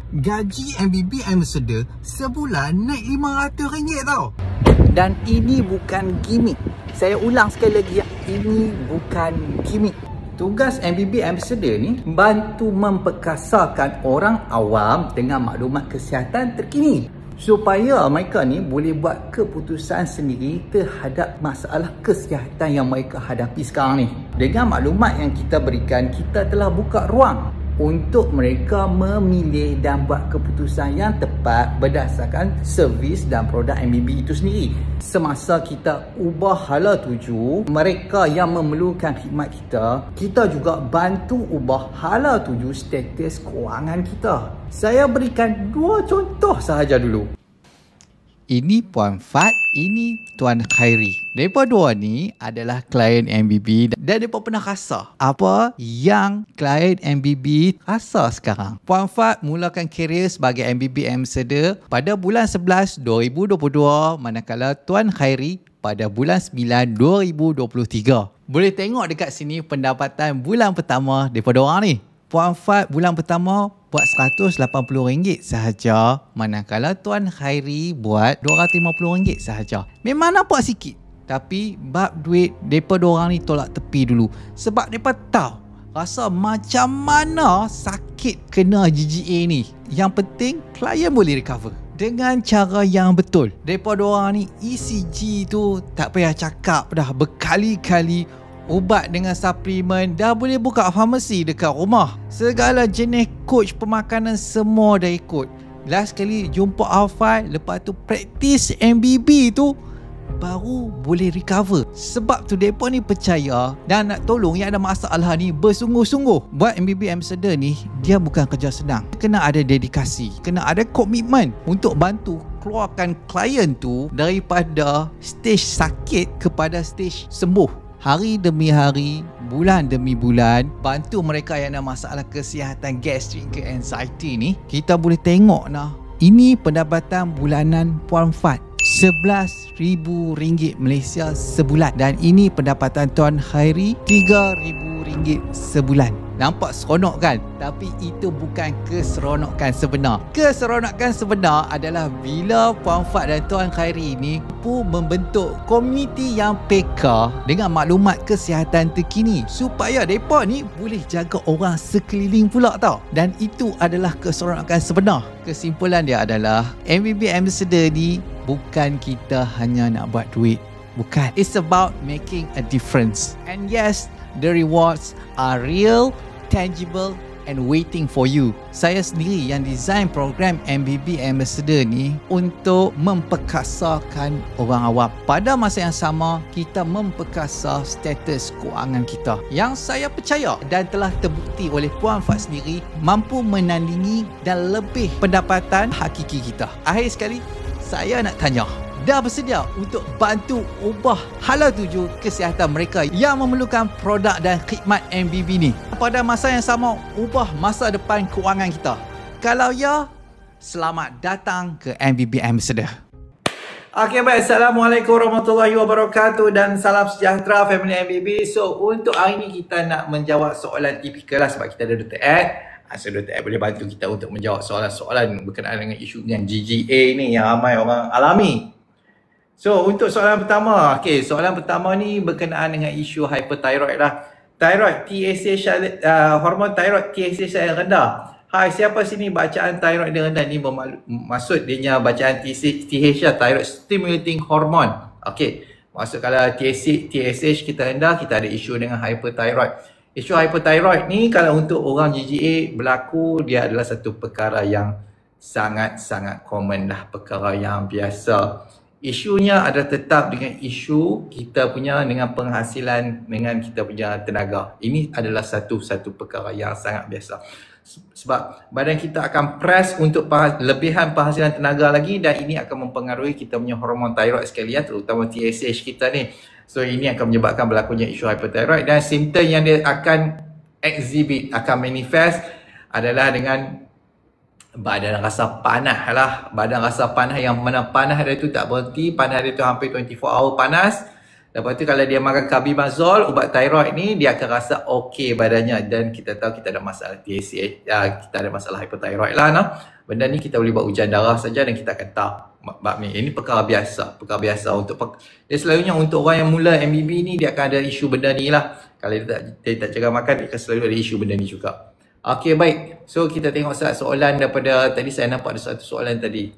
Gaji MBB Ambassador sebulan naik RM500 tau. Dan ini bukan gimmick. Saya ulang sekali lagi ya, ini bukan gimmick. Tugas MBB Ambassador ni bantu memperkasakan orang awam dengan maklumat kesihatan terkini, supaya mereka ni boleh buat keputusan sendiri terhadap masalah kesihatan yang mereka hadapi sekarang ni. Dengan maklumat yang kita berikan, kita telah buka ruang untuk mereka memilih dan buat keputusan yang tepat berdasarkan servis dan produk MBB itu sendiri. Semasa kita ubah hala tuju mereka yang memerlukan khidmat kita, kita juga bantu ubah hala tuju status kewangan kita. Saya berikan 2 contoh sahaja dulu. Ini Puan Fat, ini Tuan Khairi. Mereka dua ni adalah klien MBB dan mereka pernah rasa apa yang klien MBB rasa sekarang. Puan Fat mulakan kerjaya sebagai MBB Ambassador pada bulan 11 2022, manakala Tuan Khairi pada bulan 9 2023. Boleh tengok dekat sini pendapatan bulan pertama daripada orang ni. Puan Fat bulan pertama buat RM180 sahaja, manakala Tuan Khairi buat RM250 sahaja. Memang nampak sikit, tapi bab duit mereka orang ni tolak tepi dulu. Sebab mereka tahu rasa macam mana sakit kena GGA ni. Yang penting klien boleh recover dengan cara yang betul. Mereka orang ni ECG tu tak payah cakap dah, berkali-kali. Ubat dengan suplemen, dah boleh buka farmasi dekat rumah. Segala jenis coach pemakanan semua dah ikut. Last kali jumpa Alfai, lepas tu praktis MBB tu, baru boleh recover. Sebab tu mereka ni percaya dan nak tolong yang ada masalah ni bersungguh-sungguh. Buat MBB Ambassador ni, dia bukan kerja senang. Kena ada dedikasi, kena ada komitmen untuk bantu keluarkan klien tu daripada stage sakit kepada stage sembuh. Hari demi hari, bulan demi bulan, bantu mereka yang ada masalah kesihatan gastrik ke anxiety ni. Kita boleh tengok nah, ini pendapatan bulanan Puan Fat, RM11,000 Malaysia sebulan. Dan ini pendapatan Tuan Khairi, RM3,000 sebulan. Nampak seronok kan? Tapi itu bukan keseronokan sebenar. Keseronokan sebenar adalah bila Puan Fat dan Tuan Khairi ni mampu membentuk komuniti yang peka dengan maklumat kesihatan terkini, supaya mereka ni boleh jaga orang sekeliling pula tau. Dan itu adalah keseronokan sebenar. Kesimpulan dia adalah MBB Ambassador ni bukan kita hanya nak buat duit. Bukan. It's about making a difference. And yes, the rewards are real, tangible and waiting for you. Saya sendiri yang design program MBB Ambassador ni untuk memperkasakan orang awam. Pada masa yang sama, kita memperkasa status kewangan kita. Yang saya percaya dan telah terbukti oleh Puan Fat sendiri mampu menandingi dan lebih pendapatan hakiki kita. Akhir sekali, saya nak tanya, dah bersedia untuk bantu ubah hala tuju kesihatan mereka yang memerlukan produk dan khidmat MBB ni? Pada masa yang sama, ubah masa depan kewangan kita. Kalau ya, selamat datang ke MBB Ambassador. Okay, baik. Assalamualaikum warahmatullahi wabarakatuh dan salam sejahtera family MBB. So, untuk hari ni kita nak menjawab soalan tipikal lah, sebab kita ada Dr. Ed. So, Dr. Ed boleh bantu kita untuk menjawab soalan-soalan berkenaan dengan isu dengan GGA ni yang ramai orang alami. So, untuk soalan pertama, soalan pertama ni berkenaan dengan isu hyperthyroid lah. Thyroid, TSH, hormon thyroid TSH yang rendah. Hai, siapa sini bacaan thyroid dia rendah ni maksud dia bacaan TSH, thyroid stimulating hormone. Maksud kalau TSH kita rendah, kita ada isu dengan hyperthyroid. Isu hyperthyroid ni kalau untuk orang GGA berlaku, dia adalah satu perkara yang sangat-sangat common lah, perkara yang biasa. Isunya adalah tetap dengan isu kita punya dengan penghasilan, dengan kita punya tenaga. Ini adalah satu perkara yang sangat biasa. Sebab badan kita akan press untuk lebihan penghasilan tenaga lagi, dan ini akan mempengaruhi kita punya hormon thyroid sekalian, terutama TSH kita ni. So ini akan menyebabkan berlakunya isu hyperthyroid, dan simptom yang dia akan exhibit, akan manifest adalah dengan badan rasa panas lah. Badan rasa panas yang mana panas dia tu tak berhenti, panas dia tu hampir 24 hour panas. Lepas tu kalau dia makan carbimazole, ubat thyroid ni, dia akan rasa okey badannya. Dan kita tahu kita ada masalah TSH, kita ada masalah hypothyroid lah. Nah. Benda ni kita boleh buat ujian darah saja dan kita akan tahu. Ini perkara biasa. Dia selalunya untuk orang yang mula MBB ni, dia akan ada isu benda ni lah. Kalau dia tak jaga makan, dia akan selalu ada isu benda ni juga. Okey, baik. So, kita tengok soalan daripada, tadi saya nampak ada satu soalan tadi.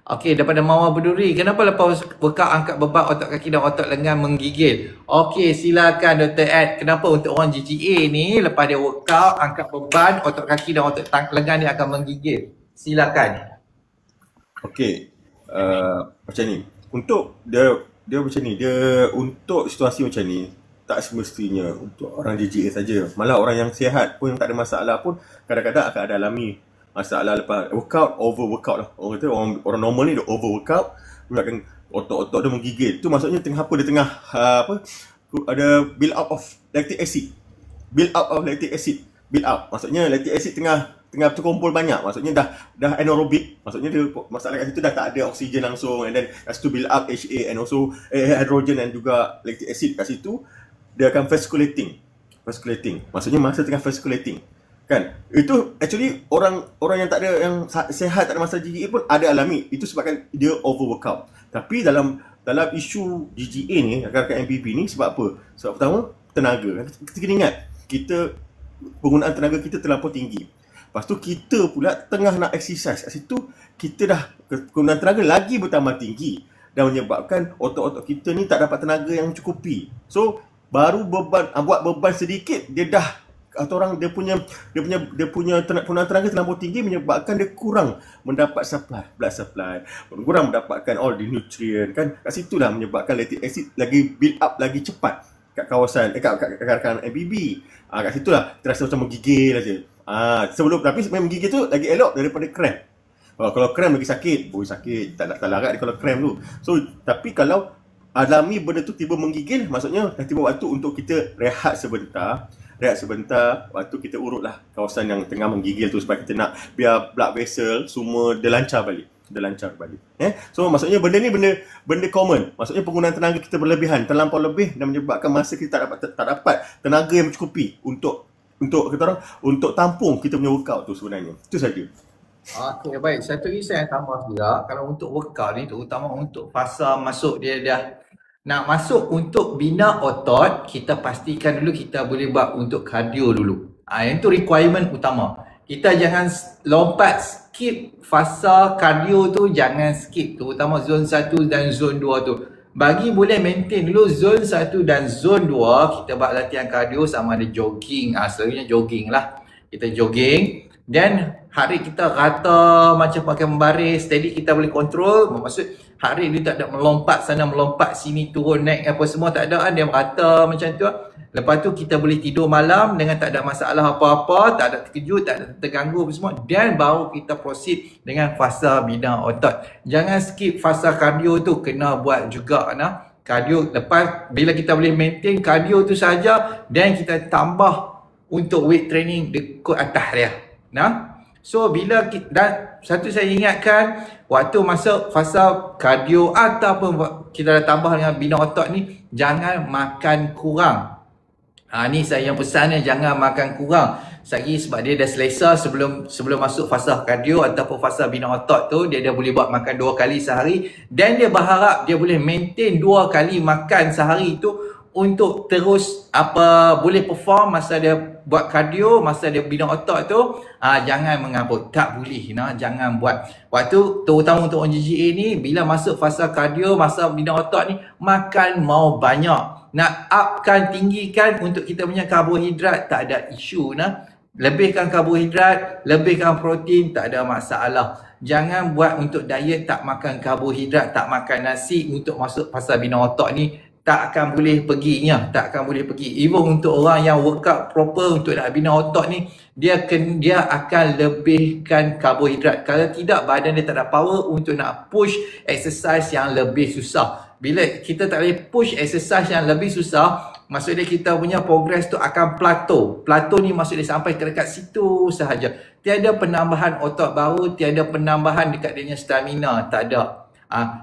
Okey, daripada Mawar Berduri. Kenapa lepas workout angkat beban otot kaki dan otot lengan menggigil? Okey, silakan Dr. Ed. Kenapa untuk orang GGA ni, lepas dia workout angkat beban otot kaki dan otot lengan dia akan menggigil? Silakan. Okey, macam ni. Untuk dia macam ni. Dia untuk situasi macam ni, tak semestinya untuk orang GGA saja. Malah orang yang sihat pun, yang tak ada masalah pun, kadang-kadang akan ada alami masalah lepas workout, over workout lah. Orang kata orang normal ni dia over workout, menyebabkan otot-otot dia menggigil. Tu maksudnya tengah apa? Dia tengah ada build up of lactic acid. Build up. Maksudnya lactic acid tengah terkumpul banyak. Maksudnya dah anaerobic. Maksudnya dia masalah kat situ dah tak ada oksigen langsung, and then kat situ build up HA and also hydrogen dan juga lactic acid kat situ. Dia akan vasculating. Maksudnya masa tengah vasculating. Kan? Itu actually orang yang tak ada, yang sihat, tak ada masalah GGA pun ada alami. Itu sebabkan dia over workout. Tapi dalam isu GGA ni, rakan-rakan MPP ni, sebab apa? Sebab pertama, tenaga. Kita kena ingat, penggunaan tenaga kita terlampau tinggi. Lepas tu kita pula tengah nak exercise. Kat situ kita dah penggunaan tenaga lagi bertambah tinggi dan menyebabkan otot-otot kita ni tak dapat tenaga yang mencukupi. So baru buat beban sedikit, dia dah atau orang dia punya penggunaan tenaga terlampau tinggi, menyebabkan dia kurang mendapat blood supply, kurang mendapatkan all the nutrient kan. Kat situ dah menyebabkan lactic acid lagi build up lagi cepat kat kawasan kat rakan MBB. Kat situ lah terasa macam menggigil aja. Tapi menggigil tu lagi elok daripada cramp. Kalau cramp lagi sakit, sakit, tak larat dia kalau cramp tu. So, tapi kalau alami benda tu tiba menggigil, maksudnya dah tiba waktu untuk kita rehat sebentar, waktu kita urutlah kawasan yang tengah menggigil tu, supaya kita nak biar blood vessel semua dia lancar balik. So maksudnya benda ni benda common. Maksudnya penggunaan tenaga kita berlebihan, terlampau lebih, dan menyebabkan masa kita tak dapat tenaga yang mencukupi untuk tampung kita punya workout tu sebenarnya. Itu saja. Okey, baik. Satu lagi saya tambah juga, kalau untuk workout ni, terutama untuk fasa masuk dia dah nak masuk untuk bina otot, kita pastikan dulu kita boleh buat untuk cardio dulu. Yang tu requirement utama. Kita jangan skip fasa cardio tu, jangan skip, terutama zone 1 dan zone 2 tu. Bagi boleh maintain dulu zone 1 dan zone 2, kita buat latihan cardio sama ada jogging. Selalunya jogging lah. Kita jogging, dan heart rate kita rata macam pakai membaris, steady, kita boleh kontrol. Maksud heart rate dia tak ada melompat sana, melompat sini, turun, naik apa semua, tak ada. Dia merata macam tu. Lepas tu kita boleh tidur malam dengan tak ada masalah apa-apa, tak ada terkejut, tak ada terganggu apa semua, dan baru kita proceed dengan fasa bina otot. Jangan skip fasa cardio tu, kena buat juga nah. Cardio lepas, bila kita boleh maintain cardio tu saja, dan kita tambah untuk weight training dekat atas dia. Nah. So bila kita, dan satu saya ingatkan, waktu masuk fasa cardio ataupun kita dah tambah dengan bina otot ni, jangan makan kurang. Ni saya yang pesannya, jangan makan kurang. Lagi sebab dia dah selesa sebelum masuk fasa cardio ataupun fasa bina otot tu, dia dah boleh buat makan 2 kali sehari, dan dia berharap dia boleh maintain 2 kali makan sehari tu untuk terus boleh perform masa dia buat cardio, masa dia bina otot tu. Jangan mengabut, tak boleh jangan buat. Waktu terutama untuk orang GGA ni, bila masuk fasa cardio, masa bina otot ni, makan mau banyak. Nak upkan, tinggikan untuk kita punya karbohidrat, tak ada isu Lebihkan karbohidrat, lebihkan protein, tak ada masalah. Jangan buat untuk diet tak makan karbohidrat, tak makan nasi untuk masuk fasa bina otot ni. Tak akan boleh perginya, tak akan boleh pergi. Even untuk orang yang workout proper untuk nak bina otot ni, dia akan lebihkan karbohidrat. Kalau tidak, badan dia tak ada power untuk nak push exercise yang lebih susah. Bila kita tak boleh push exercise yang lebih susah, maksudnya kita punya progress tu akan plateau. Plateau ni maksud dia sampai ke dekat situ sahaja. Tiada penambahan otot baru, tiada penambahan dekat dia punya stamina, tak ada.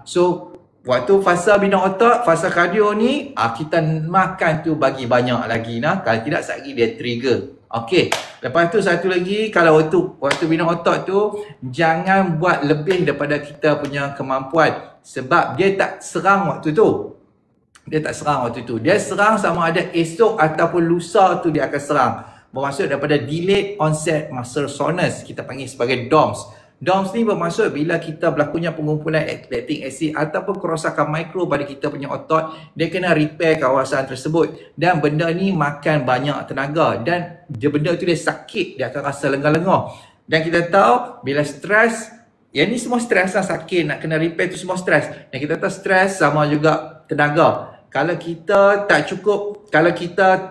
So Waktu fasa bina otot, fasa kardio ni, kita makan tu bagi banyak lagi nah. Kalau tidak sekali dia trigger. Okey. Lepas tu satu lagi, kalau waktu bina otot tu, jangan buat lebih daripada kita punya kemampuan. Sebab dia tak serang waktu tu. Dia tak serang waktu tu. Dia serang sama ada esok ataupun lusa tu dia akan serang. Bermaksud daripada delayed onset muscle soreness. Kita panggil sebagai DOMS. DOMS ni bermaksud bila kita berlakunya pengumpulan lactic acid ataupun kerosakan mikro pada kita punya otot, dia kena repair kawasan tersebut. Dan benda ni makan banyak tenaga dan benda tu dia sakit, dia akan rasa lengah-lengah. Dan kita tahu bila stres, yang ni semua stres lah, sakit, nak kena repair tu semua stres. Dan kita tahu stres sama juga tenaga. Kalau kita tak cukup, kalau kita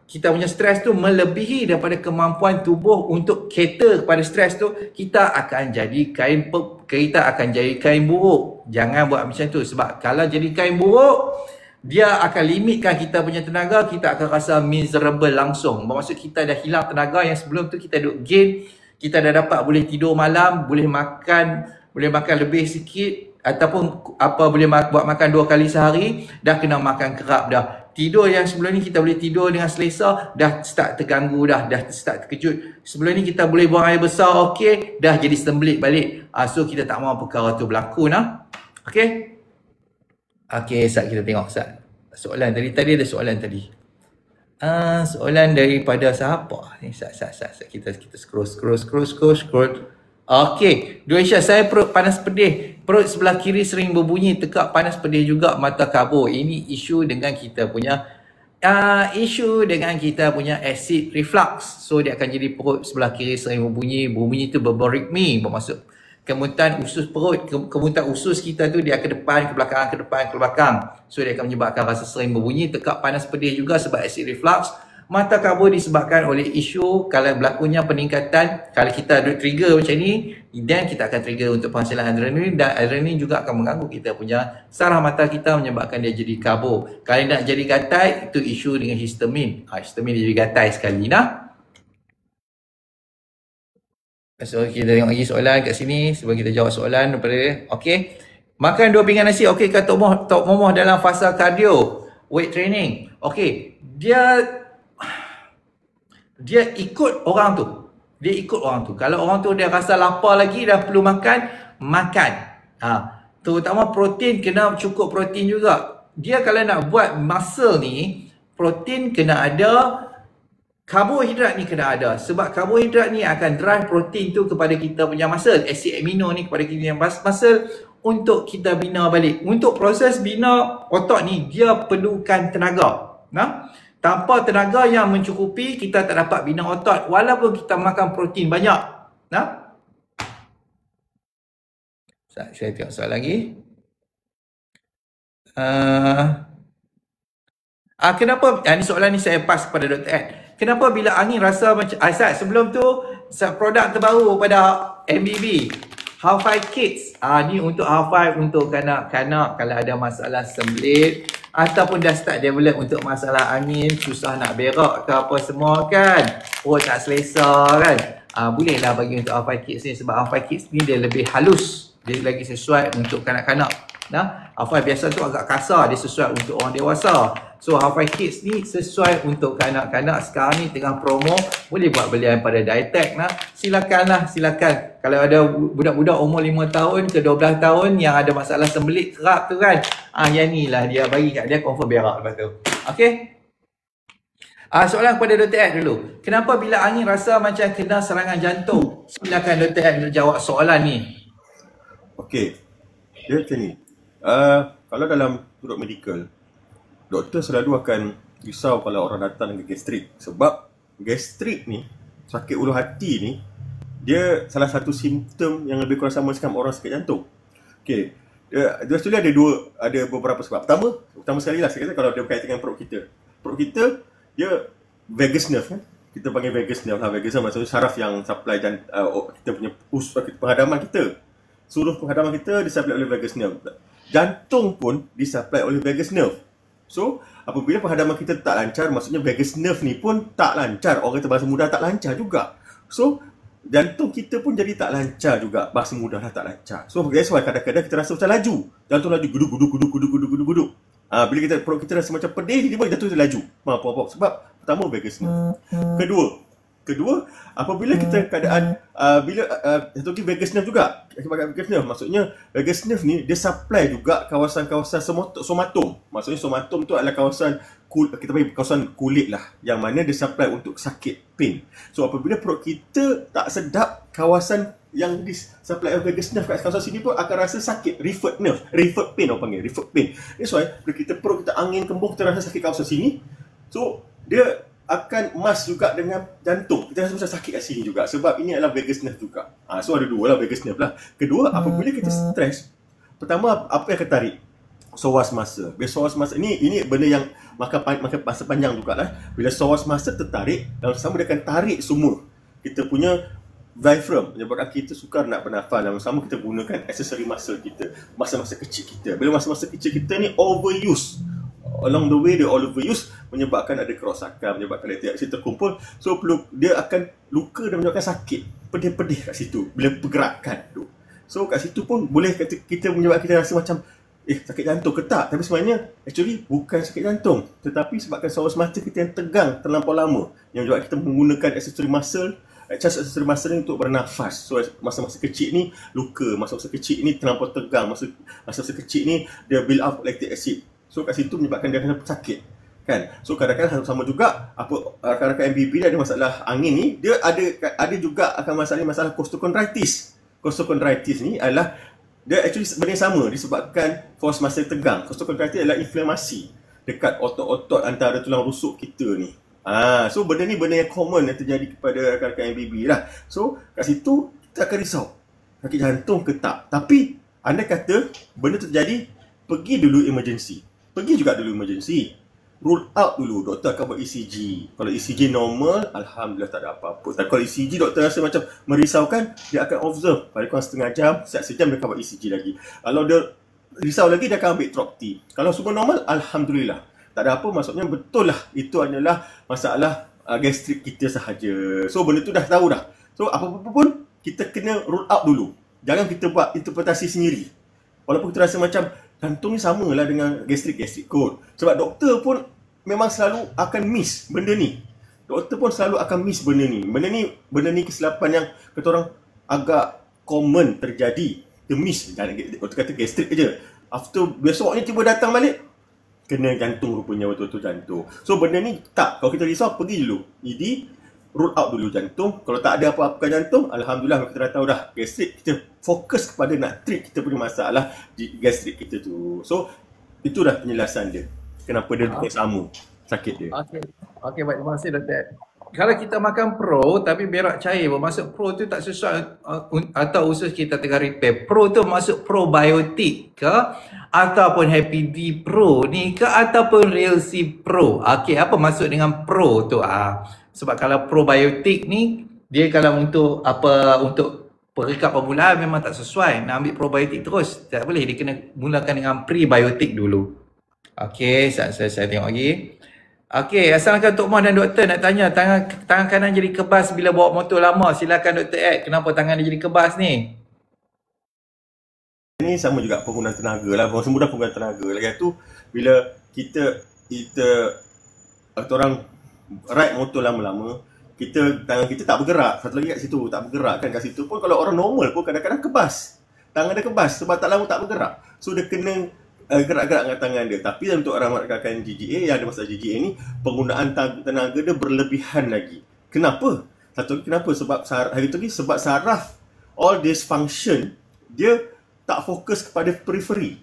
kita punya stres tu melebihi daripada kemampuan tubuh untuk cater kepada stres tu, kita akan jadi kain buruk. Jangan buat macam tu, sebab kalau jadi kain buruk, dia akan limitkan kita punya tenaga, kita akan rasa miserable langsung. Bermaksud kita dah hilang tenaga yang sebelum tu kita duk gain, kita dah dapat boleh tidur malam, boleh makan lebih sikit ataupun boleh buat makan 2 kali sehari, dah kena makan kerap dah. Tidur yang sebelum ni kita boleh tidur dengan selesa, dah start terganggu dah start terkejut. Sebelum ni kita boleh buang air besar, okey, dah jadi sembelit balik. So kita tak mahu perkara tu berlaku nah. Okey. Okey, Sat, kita tengok Sat. Soalan tadi ada soalan tadi. Soalan daripada siapa ni? Sat. Kita scroll. Okey, Duaisha, saya perut panas pedih. Perut sebelah kiri sering berbunyi, tekak panas pedih juga, mata kabur. Ini isu dengan kita punya acid reflux. So dia akan jadi perut sebelah kiri sering berbunyi. Berbunyi tu berbaritmi, bermaksud kemutan usus perut, kemutan usus kita tu dia ke depan, ke belakang. So dia akan menyebabkan rasa sering berbunyi, tekak panas pedih juga sebab acid reflux. Mata kabur disebabkan oleh isu kalau berlakunya peningkatan, kalau kita ada trigger macam ni, dan kita akan trigger untuk penghasilan adrenalin, dan adrenalin juga akan mengganggu kita punya saraf mata kita, menyebabkan dia jadi kabur. Kalau nak jadi gatai, itu isu dengan histamin. Histamin dia jadi gatai sekali nah. So kita tengok lagi soalan kat sini sebelum kita jawab soalan daripada dia. Okey. Makan 2 pinggan nasi okey ke Tok Momoh dalam fasa kardio weight training? Okey. Dia ikut orang tu. Kalau orang tu dia rasa lapar lagi dan perlu makan. Terutama protein, kena cukup protein juga. Dia kalau nak buat muscle ni, protein kena ada, karbohidrat ni kena ada. Sebab karbohidrat ni akan drive protein tu kepada kita punya muscle. Asid amino ni kepada kita punya muscle untuk kita bina balik. Untuk proses bina otot ni, dia perlukan tenaga. Tanpa tenaga yang mencukupi, kita tak dapat bina otot walaupun kita makan protein banyak. Saya tengok soalan lagi. Kenapa, ni soalan ni saya pass kepada Dr. Ed. Kenapa bila angin rasa macam, sebelum tu, produk terbaru pada MBB, Half-Five Kids. Ni untuk Half-Five untuk kanak-kanak kalau ada masalah sembelit ataupun dah start develop untuk masalah angin, susah nak berak ke apa semua kan, perut tak selesa kan, bolehlah bagi untuk Half-Five Kids ni. Sebab Half-Five Kids ni dia lebih halus, dia lagi sesuai untuk kanak-kanak. Half-Five biasa tu agak kasar, dia sesuai untuk orang dewasa. So Half-Five Kids ni sesuai untuk kanak-kanak. Sekarang ni tengah promo, boleh buat belian pada Dietec. Silakan. Kalau ada budak-budak umur 5 tahun ke 12 tahun yang ada masalah sembelit kerap tu kan, yang ni lah dia bagi kat dia, confirm berak lepas tu. Okey. Soalan kepada Dr. Ed dulu. Kenapa bila angin rasa macam kena serangan jantung? Silakan Dr. Ed jawab soalan ni. Okey. Dia macam ni. Kalau dalam turut medical, doktor selalu akan risau kalau orang datang dengan gastrik. Sebab gastrik ni, sakit ulu hati ni, dia salah satu simptom yang lebih kurang sama macam orang sakit jantung. Okey. Dia sebenarnya ada beberapa sebab. Pertama sekali lah, saya kata kalau dia berkaitan dengan perut kita. Perut kita, dia vagus nerve kan. Kita panggil vagus nerve lah. Vagus nerve maksudnya saraf yang supply kita punya penghadaman kita. Seluruh penghadaman kita disupply oleh vagus nerve. Jantung pun disupply oleh vagus nerve. So, apabila penghadaman kita tak lancar, maksudnya vagus nerve ni pun tak lancar. Orang kata bahasa mudah, tak lancar juga. So, jantung kita pun jadi tak lancar juga. Bahasa mudah lah tak lancar. So that's why kadang-kadang kita rasa macam laju. Jantung laju guduk. Bila perut kita rasa macam pedih, tiba-tiba jantung kita laju. Sebab pertama vagus nerve. Kedua, apabila kita keadaan satu lagi vagus nerve juga. Akibat vagus nerve, maksudnya vagus nerve ni dia supply juga kawasan-kawasan somatom. Maksudnya somatom tu adalah kawasan kita panggil kawasan kulit lah, yang mana dia supply untuk sakit, pain. So apabila perut kita tak sedap, kawasan yang disupply vagus nerve kat kawasan sini pun akan rasa sakit, referred nerve, referred pain orang panggil, referred pain. That's why bila perut kita angin kembung, kita rasa sakit kawasan sini. So dia akan mas juga dengan jantung. Kita rasa macam sakit kat sini juga, sebab ini adalah vagus nerve juga. So ada dua lah vagus nerve lah. Kedua, apabila kita stres, pertama apa yang akan tarik? Psoas muscle. Bila psoas muscle ini benda yang makan masa panjang juga lah. Bila psoas muscle tertarik, dan sama dia akan tarik semua kita punya diaphragm, menyebabkan kita sukar nak bernafas. Dan sama kita gunakan accessory muscle kita, masa-masa kecil kita. Bila masa-masa kecil kita ni overuse, along the way dia overuse, menyebabkan ada kerosakan, menyebabkan lactic acid terkumpul. So dia akan luka dan menyebabkan sakit, pedih-pedih kat situ bila pergerakan tu. So kat situ pun boleh kita menyebabkan kita rasa macam sakit jantung ke tak, tapi sebenarnya actually bukan sakit jantung, tetapi sebabkan psoas muscle kita yang tegang terlampau lama, yang menyebabkan kita menggunakan accessory muscle ni untuk bernafas. So masa-masa kecil ni luka, masa-masa kecil ni terlampau tegang, masa-masa kecil ni dia build up lactic acid. So kat situ menyebabkan dia akan sakit kan. So kadang-kadang sama juga rakan-rakan MBB dia ada masalah angin ni, dia ada juga akan masalah costochondritis. Costochondritis ni adalah dia actually benda yang sama, disebabkan force muscle tegang. Costochondritis adalah inflamasi dekat otot-otot antara tulang rusuk kita ni. So benda ni benda yang common yang terjadi kepada rakan-rakan MBB lah. So kat situ kita akan risau, sakit jantung ke tak. Tapi anda kata benda terjadi, pergi dulu emergency. Pergi juga dulu emergency. Rule out dulu, doktor akan buat ECG. Kalau ECG normal, alhamdulillah tak ada apa-apa. Tapi kalau ECG doktor rasa macam merisaukan, dia akan observe pada kurang setengah jam, sejam dia akan buat ECG lagi. Kalau dia risau lagi, dia akan ambil trop T. Kalau semua normal, alhamdulillah tak ada apa. Maksudnya betul lah, itu adalah masalah gastrik kita sahaja. So benda tu dah tahu dah. So apa-apa pun kita kena rule out dulu. Jangan kita buat interpretasi sendiri. Walaupun kita rasa macam jantung ni samalah dengan gastrik kot. Sebab doktor pun memang selalu akan miss benda ni. Doktor pun selalu akan miss benda ni. Benda ni kesilapan yang kata orang agak common terjadi. Dia miss. Doktor kata gastrik je. After besoknya tiba datang balik, kena jantung rupanya, betul-betul jantung. So benda ni tak. Kalau kita risau, pergi dulu ED, rule out dulu jantung. Kalau tak ada apa-apa jantung, alhamdulillah kita dah tahu dah gastrik. Kita fokus kepada nak treat kita punya masalah di gastrik kita tu. So itu dah penjelasan dia, kenapa dia sama sakit dia. Okey, baik, terima kasih Dr. Kalau kita makan pro tapi berak cair, bermaksud pro tu tak sesuai atau usus kita tengah repair. Pro tu maksud probiotik ke ataupun Happy D Pro ni ke ataupun Real C Pro. Okey, apa maksud dengan pro tu? Sebab kalau probiotik ni dia kalau untuk untuk peringkat permulaan memang tak sesuai. Nak ambil probiotik terus tak boleh, dia kena mulakan dengan prebiotik dulu. Okey, saya tengok lagi. Okey, assalamualaikum Tok Moh dan doktor, nak tanya tangan kanan jadi kebas bila bawa motor lama. Silakan Dr. Ed, kenapa tangan dia jadi kebas ni? Ini sama juga penggunaan tenaga lah, semua dah penggunaan tenaga. Lagi tu bila kita orang ride motor lama-lama, tangan kita tak bergerak. Satu lagi kat situ, tak bergerak kan kat situ pun. Kalau orang normal pun kadang-kadang kebas. Tangan dia kebas sebab tak lama tak bergerak. So dia kena gerak-gerak dengan tangan dia. Tapi untuk orang rakan GGA yang ada masalah GGA ni, penggunaan tenaga dia berlebihan lagi. Kenapa? Satu lagi kenapa? Sebab saraf all this function dia tak fokus kepada periferi.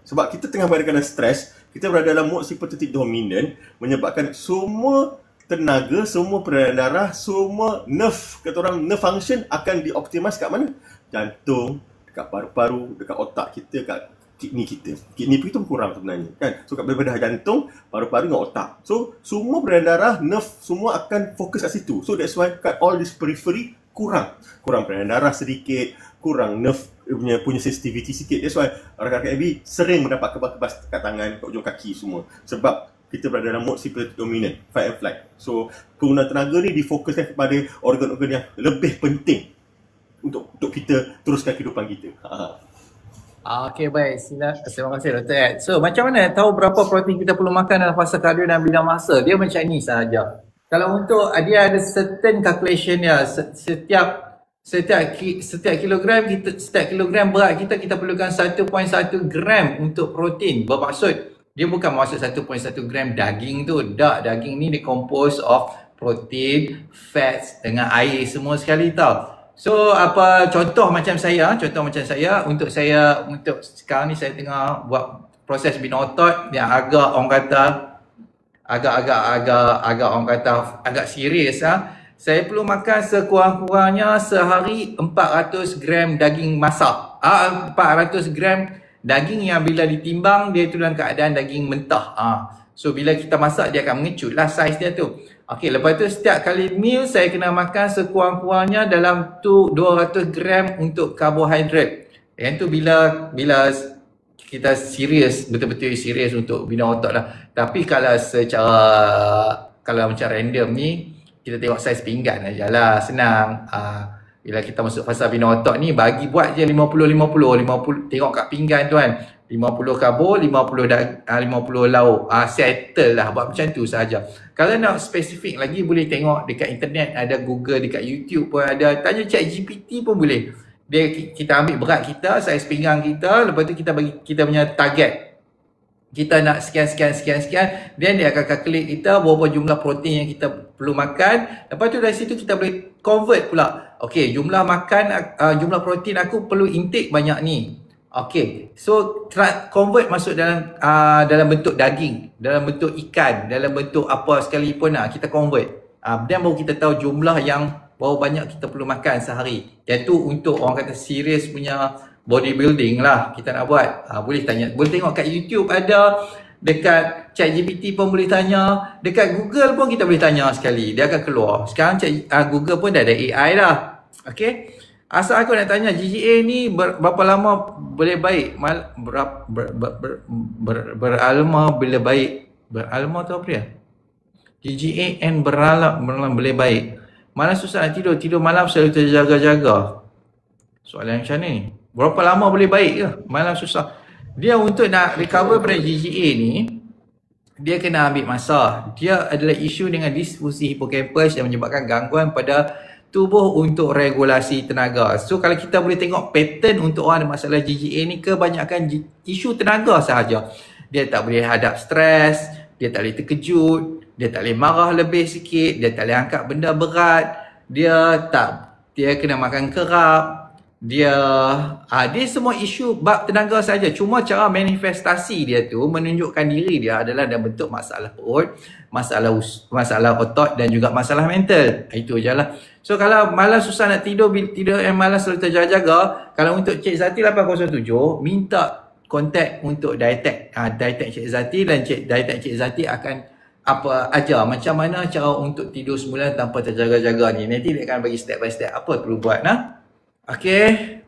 Sebab kita tengah berada dalam stres, kita berada dalam mode sympathetic dominant, menyebabkan semua tenaga, semua peredaran darah, semua nerve, kata orang nerve function akan dioptimas kat mana? Jantung, dekat paru-paru, dekat otak kita, dekat kidney kita. Kidney kita pun kurang sebenarnya kan. So kat daripada jantung, paru-paru dengan otak. So semua peredaran darah, nerve semua akan fokus kat situ. So that's why kat all this periphery kurang peredaran darah sedikit, kurang nerve punya sensitivity sikit. That's why rakan-rakan AB sering mendapat kebas-kebas kat tangan, kat ujung kaki semua. Sebab kita berada dalam mode sympathetic dominant, fight and flight. So penggunaan tenaga ni difokuskan kepada organ-organ yang lebih penting untuk kita teruskan kehidupan kita. Okey, baik. Terima kasih Dr. Ed. So macam mana tahu berapa protein kita perlu makan dalam fasa kardio dan bidang masa? Dia macam ni sahaja. Kalau untuk dia ada certain calculation dia, setiap kilogram berat kita perlukan 1.1 gram untuk protein. Bermaksud dia bukan maksud 1.1 gram daging tu. Tak, daging ni compose of protein, fats dengan air semua sekali tau. So apa contoh macam saya untuk sekarang ni saya tengah buat proses bina otot yang agak orang kata agak serius Saya perlu makan sekurang-kurangnya sehari 400 gram daging masak. 400 gram daging yang bila ditimbang dia tu dalam keadaan daging mentah. So bila kita masak dia akan mengecut lah saiz dia tu. Okey, lepas tu setiap kali meal saya kena makan sekurang-kurangnya dalam tu 200 gram untuk karbohidrat. Yang tu bila kita serius, betul-betul serius untuk bina otot lah. Tapi kalau macam random ni, kita tengok saiz pinggan aja lah, senang. Bila kita masuk fasa bina otot ni, buat je 50-50, tengok kat pinggan tu kan, 50 karbo, 50 lauk. Settle lah, buat macam tu sahaja. Kalau nak spesifik lagi, boleh tengok dekat internet, ada Google, dekat YouTube pun ada, tanya ChatGPT pun boleh. Kita ambil berat kita, saiz pinggang kita, lepas tu kita bagi kita punya target. Kita nak sekian, then dia akan calculate kita berapa jumlah protein yang kita perlu makan. Lepas tu dari situ kita boleh convert pula. Okey, jumlah protein aku perlu intake banyak ni. Okey, so convert masuk dalam bentuk daging, dalam bentuk ikan, dalam bentuk apa sekalipun kita convert. Dan baru kita tahu jumlah yang berapa banyak kita perlu makan sehari. Iaitu untuk orang kata serius punya bodybuilding lah kita nak buat. Boleh tengok kat YouTube ada, dekat ChatGPT pun boleh tanya, dekat Google pun kita boleh tanya sekali, dia akan keluar. Sekarang Google pun dah ada AI dah. Okey, asal aku nak tanya GGA ni berapa lama boleh baik? Beralma boleh baik. Beralma tu apa dia? GGA and beralma boleh baik. Malam susah nak tidur malam selalu terjaga-jaga. Soalan macam ni, berapa lama boleh baik ke? Malam susah. Dia untuk nak recover pada GGA ni, dia kena ambil masa. Dia adalah isu dengan disfusi hipokampus yang menyebabkan gangguan pada tubuh untuk regulasi tenaga. So kalau kita boleh tengok pattern untuk orang ada masalah GGA ni, kebanyakan isu tenaga sahaja. Dia tak boleh hadap stres, dia tak boleh terkejut, dia tak boleh marah lebih sikit, dia tak boleh angkat benda berat, dia kena makan kerap. Dia semua isu bab tenaga saja. Cuma cara manifestasi dia tu menunjukkan diri dia adalah dalam bentuk masalah perut, masalah otot dan juga masalah mental. Itu je lah. So kalau malam susah nak tidur yang malam selalu terjaga-jaga, kalau untuk Cik Zati 807 minta kontak untuk Dietec. Dietec Cik Zati, dan Dietec Cik Zati akan ajar macam mana cara untuk tidur semula tanpa terjaga-jaga ni. Nanti dia akan bagi step by step apa perlu buat Okay.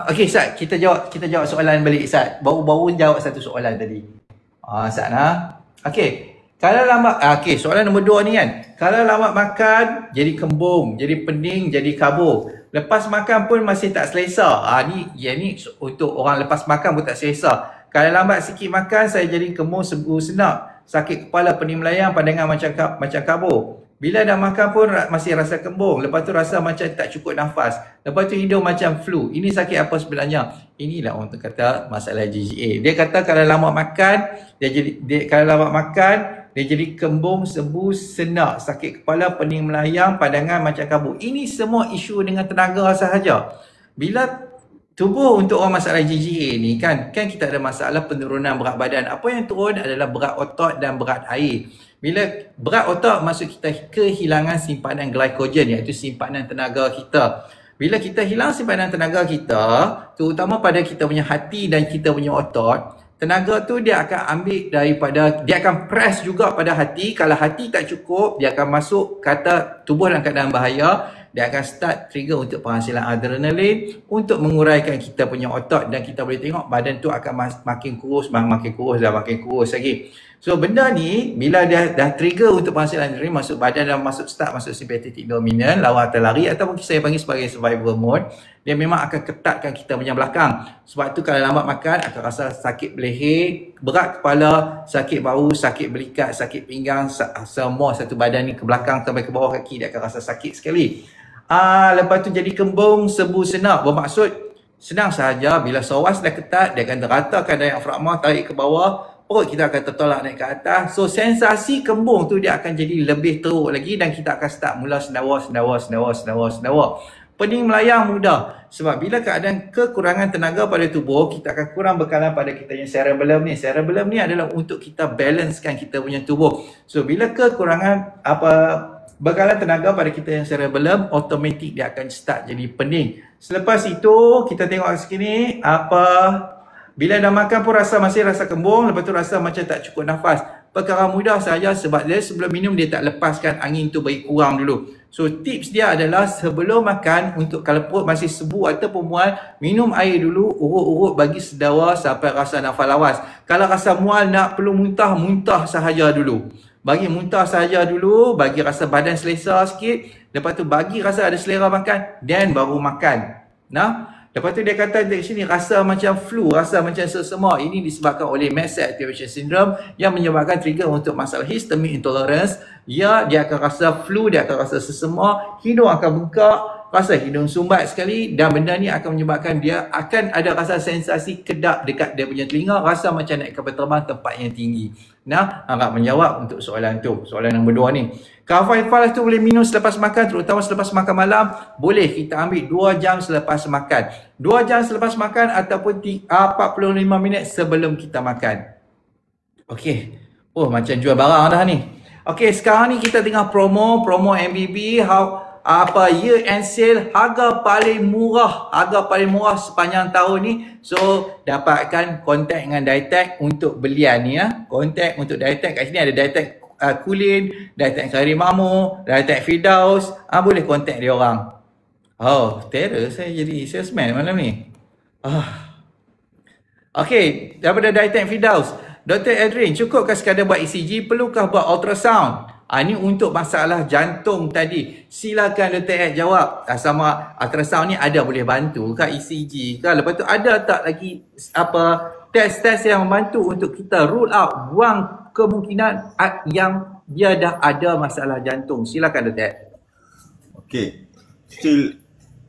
Okay, Ustaz, kita jawab soalan balik, Ustaz. Baru jawab satu soalan tadi. Ustaz Okay. Kalau lambat, soalan nombor 2 ni kan. Kalau lambat makan, jadi kembung, jadi pening, jadi kabur. Lepas makan pun masih tak selesa. Ni untuk orang lepas makan pun tak selesa. Kalau lambat sikit makan, saya jadi kembung, sebu, senak, sakit kepala, pening melayang, pandangan macam kabur. Bila dah makan pun masih rasa kembung. Lepas tu rasa macam tak cukup nafas. Lepas tu hidung macam flu. Ini sakit apa sebenarnya? Inilah orang tu kata masalah GGA. Dia kata kalau lama makan, dia jadi kembung, sebu, senak, sakit kepala, pening melayang, pandangan macam kabur. Ini semua isu dengan tenaga sahaja. Bila tubuh untuk orang masalah GGA ni kan kita ada masalah penurunan berat badan. Apa yang turun adalah berat otot dan berat air. Bila berat otot maksud kita kehilangan simpanan glycogen, iaitu simpanan tenaga kita. Bila kita hilang simpanan tenaga kita, terutama pada kita punya hati dan kita punya otot, tenaga tu dia akan ambil dia akan press juga pada hati. Kalau hati tak cukup, dia akan masuk tubuh dalam keadaan bahaya. dia akan start trigger untuk penghasilan adrenalin untuk menguraikan kita punya otot, dan kita boleh tengok badan tu akan makin kurus lagi. So benda ni bila dia dah trigger untuk penghasilan adrenalin masuk badan dan masuk sympathetic dominant, lawan atau lari, ataupun saya panggil sebagai survival mode, dia memang akan ketatkan kita punya belakang. Sebab tu kalau lambat makan akan rasa sakit leher, berat kepala, sakit bahu, sakit belikat, sakit pinggang, semua satu badan ni ke belakang sampai ke bawah kaki dia akan rasa sakit sekali. Lepas tu jadi kembung, sebu, senap. Bermaksud senang sahaja bila sawas dah ketat, dia akan teratakan diafragma, tarik ke bawah, perut kita akan tertolak naik ke atas. So sensasi kembung tu dia akan jadi lebih teruk lagi, dan kita akan start mula sendawa. Pening melayang mudah. Sebab bila keadaan kekurangan tenaga pada tubuh, kita akan kurang bekalan pada kita yang cerebellum ni. Cerebellum ni adalah untuk kita balancekan kita punya tubuh. So bila kekurangan bekalan tenaga pada kita yang cerebellum, automatik dia akan start jadi pening. Selepas itu kita tengok kat sini, bila dah makan pun masih rasa kembung, lepas tu rasa macam tak cukup nafas. Perkara mudah saja sebab dia sebelum minum dia tak lepaskan angin tu bagi kurang dulu. So tips dia adalah sebelum makan, untuk kalau perut masih sebu ataupun mual, minum air dulu, urut-urut bagi sedawa sampai rasa nafas lawas. Kalau rasa mual nak perlu muntah, muntah sahaja dulu. Bagi muntah sahaja dulu, bagi rasa badan selesa sikit, lepas tu bagi rasa ada selera makan, then baru makan. Lepas tu dia kata di sini rasa macam flu, rasa macam sesemua. Ini disebabkan oleh mast cell activation syndrome yang menyebabkan trigger untuk masalah histamine intolerance. Dia akan rasa flu, dia akan rasa sesemua, hidung akan bengkak, rasa hidung sumbat sekali, dan benda ni akan menyebabkan dia akan ada rasa sensasi kedap dekat dia punya telinga, rasa macam naik kapal terbang tempat yang tinggi. Harap menjawab untuk soalan tu. Soalan nombor 2 ni. Kafal tu boleh minum selepas makan, terutama selepas makan malam. Boleh kita ambil 2 jam selepas makan. 2 jam selepas makan ataupun 45 minit sebelum kita makan. Okey. Macam jual barang dah ni. Okey, sekarang ni kita tengah promo MBB, year end sale, harga paling murah sepanjang tahun ni. So dapatkan kontak dengan Ditech untuk belian ni Kontak untuk Ditech, kat sini ada Ditech Kulin, Ditech Karimamu, Ditech Firdaus. Boleh kontak dia orang. Terror saya jadi salesman malam ni. Okey, daripada Ditech Firdaus, Dr. Adrian, cukupkah sekadar buat ECG, perlukah buat ultrasound? Ini untuk masalah jantung tadi. Silakan Dr. Ed jawab. Sama ultrasound ni ada boleh bantu ke, ECG ke? Lepas tu ada tak lagi test-test yang membantu untuk kita rule out, buang kemungkinan yang dia dah ada masalah jantung. Silakan Dr. Ed. Okay.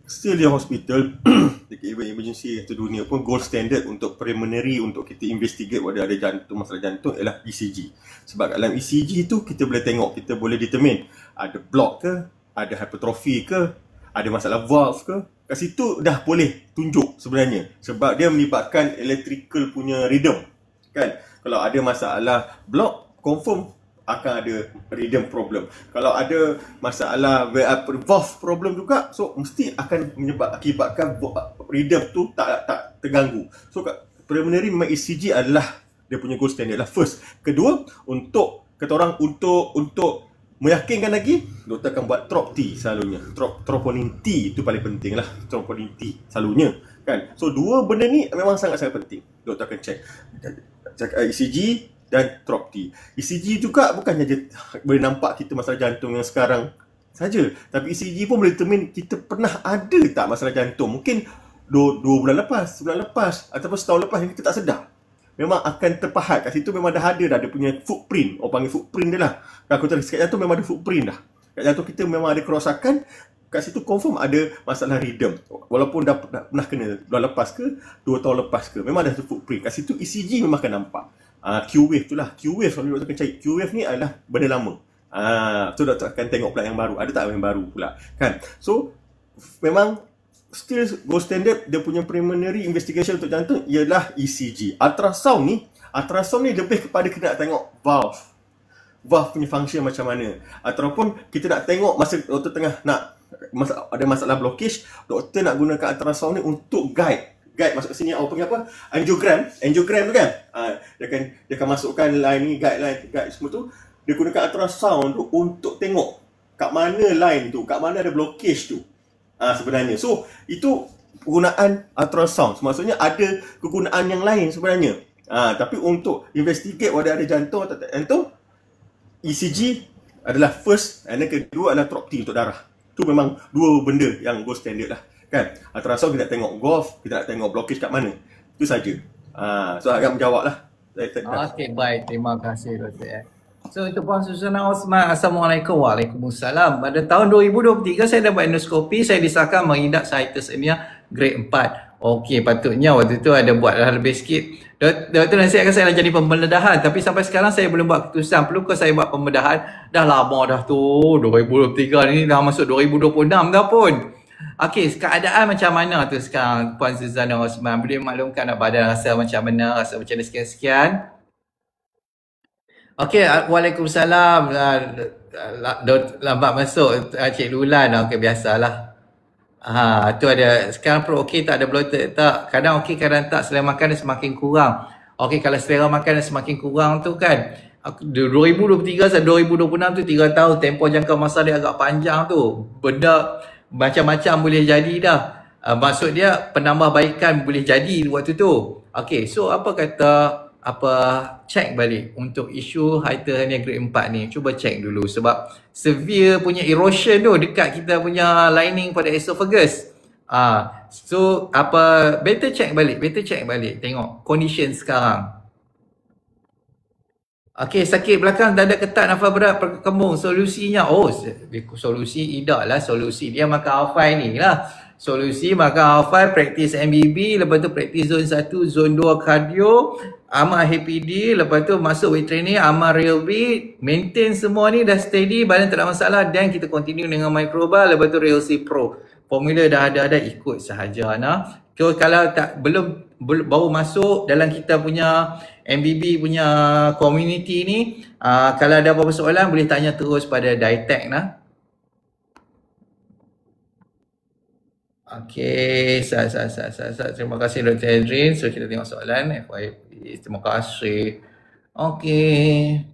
Still di hospital, dekat emergency satu dunia pun gold standard untuk preliminary untuk kita investigate whether ada masalah jantung ialah ECG. Sebab dalam ECG tu kita boleh tengok, kita boleh determine ada block ke, ada hypertrophy ke, ada masalah valve ke. Kat situ dah boleh tunjuk sebenarnya, sebab dia melibatkan electrical punya rhythm. Kan? Kalau ada masalah block, confirm akan ada rhythm problem. Kalau ada masalah valve problem juga, so mesti akan akibatkan rhythm tu tak terganggu. So preliminary memang ECG adalah dia punya gold standard lah. First. Kedua, untuk kata orang untuk meyakinkan lagi, doktor akan buat trop-T selalunya. Troponin T itu paling penting lah. Troponin T selalunya kan. So dua benda ni memang sangat-sangat penting. Doktor akan check ECG dan trop-T. ECG juga bukannya je boleh nampak kita masalah jantung yang sekarang saja, tapi ECG pun boleh determine kita pernah ada tak masalah jantung. Mungkin 2 bulan lepas, sebulan lepas, ataupun setahun lepas yang kita tak sedar. Memang akan terpahat. Kat situ memang dah ada dah, dia punya footprint. Orang panggil footprint dia lah. Kalau kita kat jantung memang ada footprint dah. Kat jantung kita memang ada kerosakan. Kat situ confirm ada masalah rhythm. Walaupun dah pernah kena bulan lepas ke, 2 tahun lepas ke, memang ada footprint. Kat situ ECG memang akan nampak. Q-wave tu lah. Q-wave kalau doktor akan cari. Q-wave ni adalah benda lama. So doktor akan tengok pula yang baru. Ada tak yang baru pula. Kan? So, memang still gold standard dia punya preliminary investigation untuk jantung ialah ECG. Ultrasound ni lebih kepada kita nak tengok valve punya function macam mana. Ataupun kita nak tengok masa doktor tengah nak ada masalah blockage, doktor nak gunakan ultrasound ni untuk guide masuk ke sini, panggil apa? Angiogram tu kan. Dia akan masukkan line ni, guide semua tu. Dia gunakan ultrasound tu untuk tengok kat mana line tu, kat mana ada blockage tu sebenarnya. So itu penggunaan ultrasound, maksudnya ada kegunaan yang lain sebenarnya. Tapi untuk investigate whether ada jantung atau tak jantung, ECG adalah first, and then kedua adalah trop T untuk darah. Tu memang dua benda yang gold standard lah kan. Ultrasound kita nak tengok golf, kita nak tengok blockage kat mana. Itu saja. So agak menjawab lah. Okey, baik. Terima kasih Dr. So untuk Puan Susana Osman, Assalamualaikum. Waalaikumsalam. Pada tahun 2023 saya dapat endoskopi, saya disahkan mengidap situs anemia grade 4. Okey, patutnya waktu tu ada buat lebih sikit. Doktor nasihatkan saya nak jadi pembedahan, tapi sampai sekarang saya belum buat keputusan. Perlukah saya buat pembedahan? Dah lama dah tu, 2023 ni dah masuk 2026 dah pun. Okey, keadaan macam mana tu sekarang Puan Susana Osman? Boleh maklumkan badan rasa macam mana? Rasa macam mana sekian-sekian? Okey, Waalaikumsalam. Lambat masuk Cik Lulan. Okey, biasalah. Tu ada, sekarang perut okey tak, ada bloated tak? Kadang okey, kadang tak. Selera makan dia semakin kurang. Okey, kalau selera makan dia semakin kurang tu kan, 2023 sampai 2026 tu 3 tahun, tempoh jangka masa dia agak panjang tu. Benda macam-macam boleh jadi dah. Maksud dia penambahbaikan boleh jadi waktu tu. Okey, so apa kata, check balik untuk isu hyperthermia grade 4 ni. Cuba check dulu sebab severe punya erosion tu dekat kita punya lining pada esophagus. So better check balik, tengok condition sekarang. Okey, sakit belakang, dada ketat, nafas berat, perkembung. Solusinya, solusi idaklah, solusi dia makan alfai ni lah. Solusi makan alfai, praktis MBB, lepas tu praktis zone 1, zone 2 cardio, amal HPD, lepas tu masuk weight training, amal real beat, maintain semua ni dah steady, badan tak ada masalah, dan kita continue dengan microbal, lepas tu real C Pro. Formula dah ada, ikut sahaja nah. So, kalau tak belum baru masuk dalam kita punya MBB punya community ni, kalau ada apa-apa soalan boleh tanya terus pada Dietech nah. Okey, terima kasih Dr. Adrian. So kita tengok soalan FYP. Terima kasih. Okey.